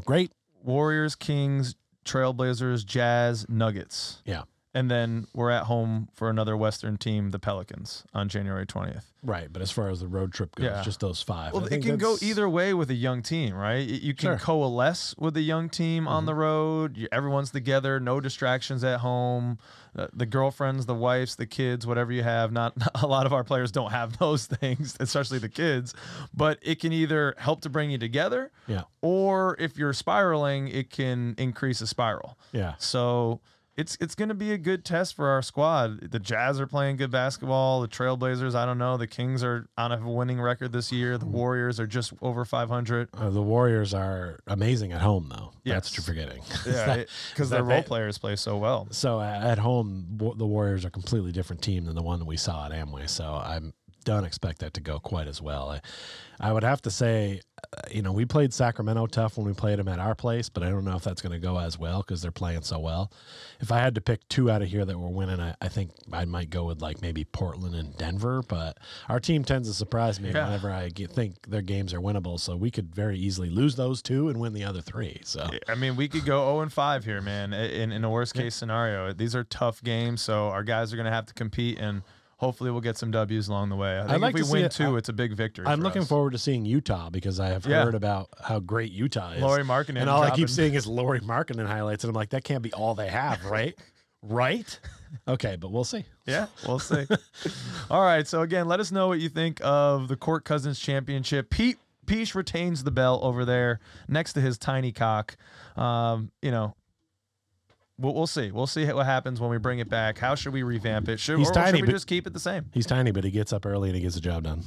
B: great.
A: Warriors, Kings, Trailblazers, Jazz, Nuggets.
B: Yeah.
A: And then we're at home for another Western team, the Pelicans, on January 20th.
B: Right, but as far as the road trip goes, just those 5.
A: Well, it can go either way with a young team, right? You can coalesce with a young team on the road. Everyone's together, no distractions at home. The girlfriends, the wives, the kids, whatever you have. Not a lot of our players don't have those things, especially the kids. But it can either help to bring you together, or if you're spiraling, it can increase a spiral.
B: Yeah.
A: So it's going to be a good test for our squad. The Jazz are playing good basketball. The Trailblazers, I don't know. The Kings are on a winning record this year. The Warriors are just over 500.
B: The Warriors are amazing at home, though.
A: Yes.
B: That's what you're forgetting.
A: Yeah, because their role players play so well.
B: So at home, the Warriors are a completely different team than the one that we saw at Amway. So I don't expect that to go quite as well. I would have to say, we played Sacramento tough when we played them at our place, but I don't know if that's going to go as well because they're playing so well. If I had to pick 2 out of here that were winning, I think I might go with maybe Portland and Denver, but our team tends to surprise me whenever I think their games are winnable, so we could very easily lose those 2 and win the other 3. So
A: I mean, we could go 0-5 here, man, in a worst-case scenario. These are tough games, so our guys are going to have to compete, and hopefully we'll get some W's along the way. I think if we win 2, it's a big victory.
B: I'm looking forward to seeing Utah because I have heard about how great Utah is.
A: Lauri Markkanen.
B: And all I keep seeing is Lauri Markkanen highlights, and I'm like, that can't be all they have, right? Right? Okay, but we'll see.
A: Yeah, we'll see. All right, so again, let us know what you think of the Court Cousins Championship. Peach retains the belt over there next to his tiny cock. We'll see. We'll see what happens when we bring it back. How should we revamp it? Should we just keep it the same?
B: He's tiny, but he gets up early and he gets the job done.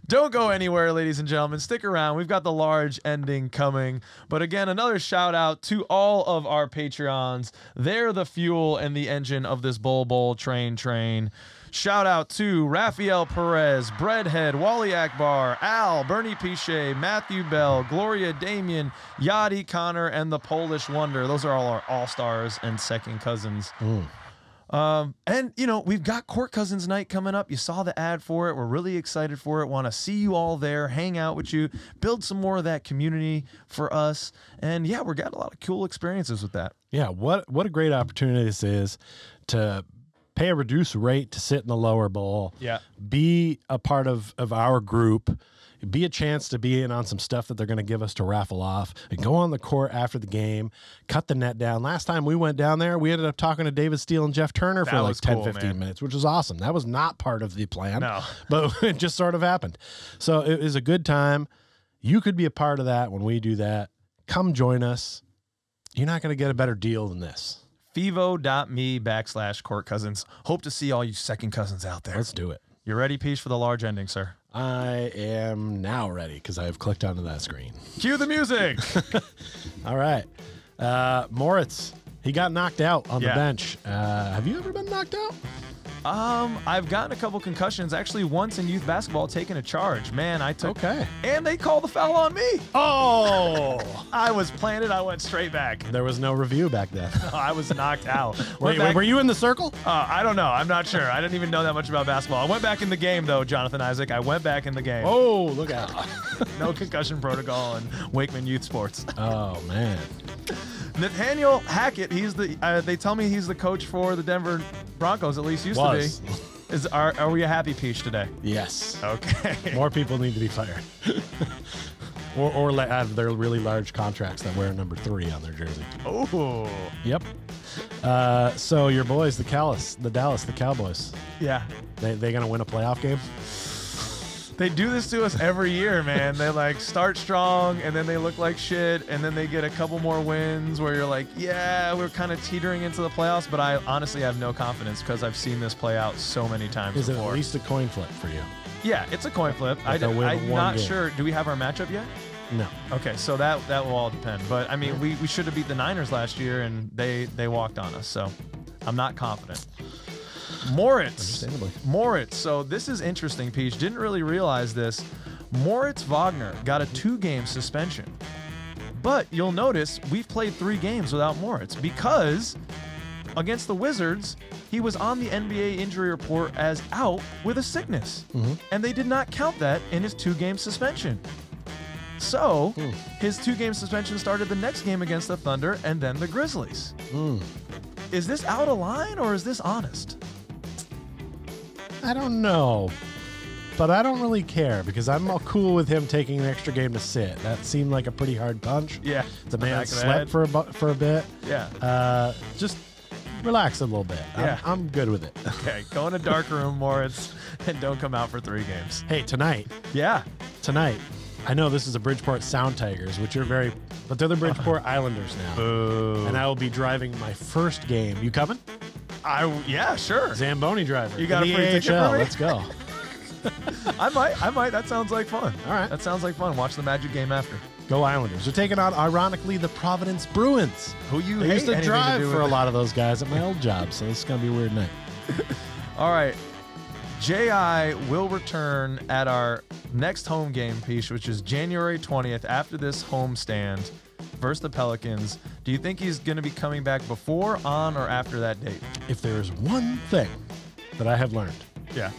A: Don't go anywhere, ladies and gentlemen. Stick around. We've got the large ending coming. But again, another shout out to all of our Patreons. They're the fuel and the engine of this Bowl train. Shout out to Rafael Perez, Breadhead, Wally Akbar, Al, Bernie Pichet, Matthew Bell, Gloria Damien, Yadi Connor, and the Polish Wonder. Those are all our all-stars and second cousins. And, we've got Court Cousins Night coming up. You saw the ad for it. We're really excited for it. Want to see you all there, hang out with you, build some more of that community for us. And, yeah, we've got a lot of cool experiences with that.
B: Yeah, what a great opportunity this is to pay a reduced rate to sit in the lower bowl.
A: Yeah.
B: Be a part of our group. Be a chance to be in on some stuff that they're going to give us to raffle off, and go on the court after the game, cut the net down. Last time we went down there, we ended up talking to David Steele and Jeff Turner for like 10, 15 minutes, which was awesome. That was not part of the plan,
A: No.
B: but it just sort of happened. So it was a good time. You could be a part of that when we do that. Come join us. You're not going to get a better deal than this.
A: Fivo.me/Court Cousins. Hope to see all you second cousins out there.
B: Let's do it.
A: You ready, Peach, for the large ending, sir?
B: I am now ready because I have clicked onto that screen.
A: Cue the music.
B: All right. Moritz, he got knocked out on the bench. Have you ever been knocked out?
A: I've gotten a couple concussions. Actually, once in youth basketball, taking a charge. Man, I took.
B: Okay.
A: And they called the foul on me.
B: Oh!
A: I was planted. I went straight back.
B: There was no review back then.
A: I was knocked out.
B: Wait, were you in the circle?
A: I don't know. I'm not sure. I didn't even know that much about basketball. I went back in the game, though, Jonathan Isaac. I went back in the game.
B: Oh, look out.
A: No concussion protocol in Wakeman Youth Sports.
B: Oh, man.
A: Nathaniel Hackett, he's the. They tell me he's the coach for the Denver Broncos. At least used to be. Are we a happy Peach today?
B: Yes.
A: Okay.
B: More people need to be fired, or have their really large contracts that wear number 3 on their jersey.
A: Oh.
B: Yep. So your boys, the Dallas Cowboys.
A: Yeah.
B: They gonna win a playoff game?
A: They do this to us every year, man. They like start strong and then they look like shit and then they get a couple more wins where you're like, yeah, we're kind of teetering into the playoffs, but I honestly have no confidence because I've seen this play out so many times
B: Is
A: before.
B: it at least a coin flip for you?
A: Yeah, it's a coin flip.
B: They'll win
A: I'm
B: one
A: not
B: game.
A: sure. Do we have our matchup yet?
B: No.
A: Okay, so that will all depend. But I mean, we should have beat the Niners last year and they walked on us. So I'm not confident. Moritz.
B: Understandably.
A: Moritz. So this is interesting, Peach. Didn't really realize this. Moritz Wagner got a 2-game suspension. But you'll notice we've played 3 games without Moritz because against the Wizards, he was on the NBA injury report as out with a sickness. And they did not count that in his 2-game suspension. So his 2-game suspension started the next game against the Thunder and then the Grizzlies. Is this out of line or is this honest?
B: I don't know, but I don't really care because I'm all cool with him taking an extra game to sit. That seemed like a pretty hard punch.
A: Yeah.
B: The man slept for a bit.
A: Yeah.
B: Just relax a little bit.
A: Yeah.
B: I'm good with it.
A: Okay, go in a dark room, Moritz, and don't come out for 3 games.
B: Hey, tonight, I know this is a Bridgeport Sound Tigers, which are but they're the Bridgeport Islanders now.
A: Boo.
B: And I will be driving my first game. You coming?
A: Yeah, sure.
B: Zamboni driver.
A: You got
B: in
A: a
B: the
A: free ticket
B: AHL.
A: for me?
B: Let's go.
A: I might. That sounds like fun.
B: All right.
A: That sounds like fun. Watch the Magic game after.
B: Go Islanders. They're taking on, ironically, the Providence Bruins.
A: Who you
B: They
A: hate
B: used to
A: anything
B: drive
A: do
B: for
A: with
B: a lot of those guys at my old job, so this is going to be a weird night.
A: All right. J.I. will return at our next home game, Peach, which is January 20th after this home stand versus the Pelicans. Do you think he's going to be coming back before, on, or after that date?
B: If there is one thing that I have learned,
A: Yeah.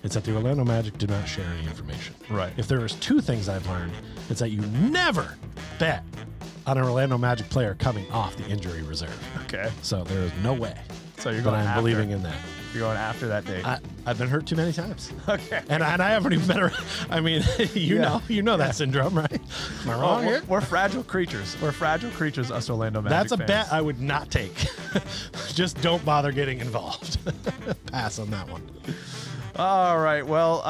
B: it's that the Orlando Magic do not share any information.
A: Right.
B: If there is 2 things I've learned, it's that you never bet on an Orlando Magic player coming off the injury reserve.
A: Okay.
B: So there is no way
A: So you're
B: that
A: going
B: I'm
A: after.
B: believing in that.
A: You're going after that date.
B: I've been hurt too many times.
A: Okay.
B: And I haven't even been around. I mean, you know that syndrome, right? Am I wrong here?
A: We're fragile creatures. We're fragile creatures, us Orlando Magic
B: That's a
A: fans.
B: bet I would not take. Just don't bother getting involved. Pass on that one.
A: All right. Well,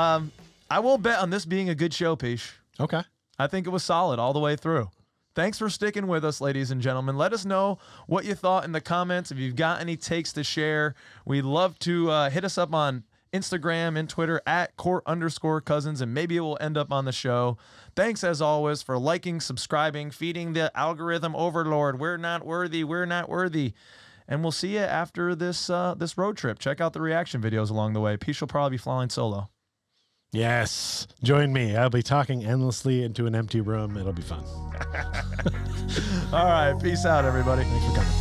A: I will bet on this being a good show, Peach.
B: Okay.
A: I think it was solid all the way through. Thanks for sticking with us, ladies and gentlemen. Let us know what you thought in the comments. If you've got any takes to share, we'd love to hit us up on Instagram and Twitter at @court_cousins, and maybe it will end up on the show. Thanks, as always, for liking, subscribing, feeding the algorithm overlord. We're not worthy. We're not worthy. And we'll see you after this this road trip. Check out the reaction videos along the way. Peach will probably be flying solo.
B: Yes. Join me. I'll be talking endlessly into an empty room. It'll be fun.
A: All right. Peace out, everybody.
B: Thanks for coming.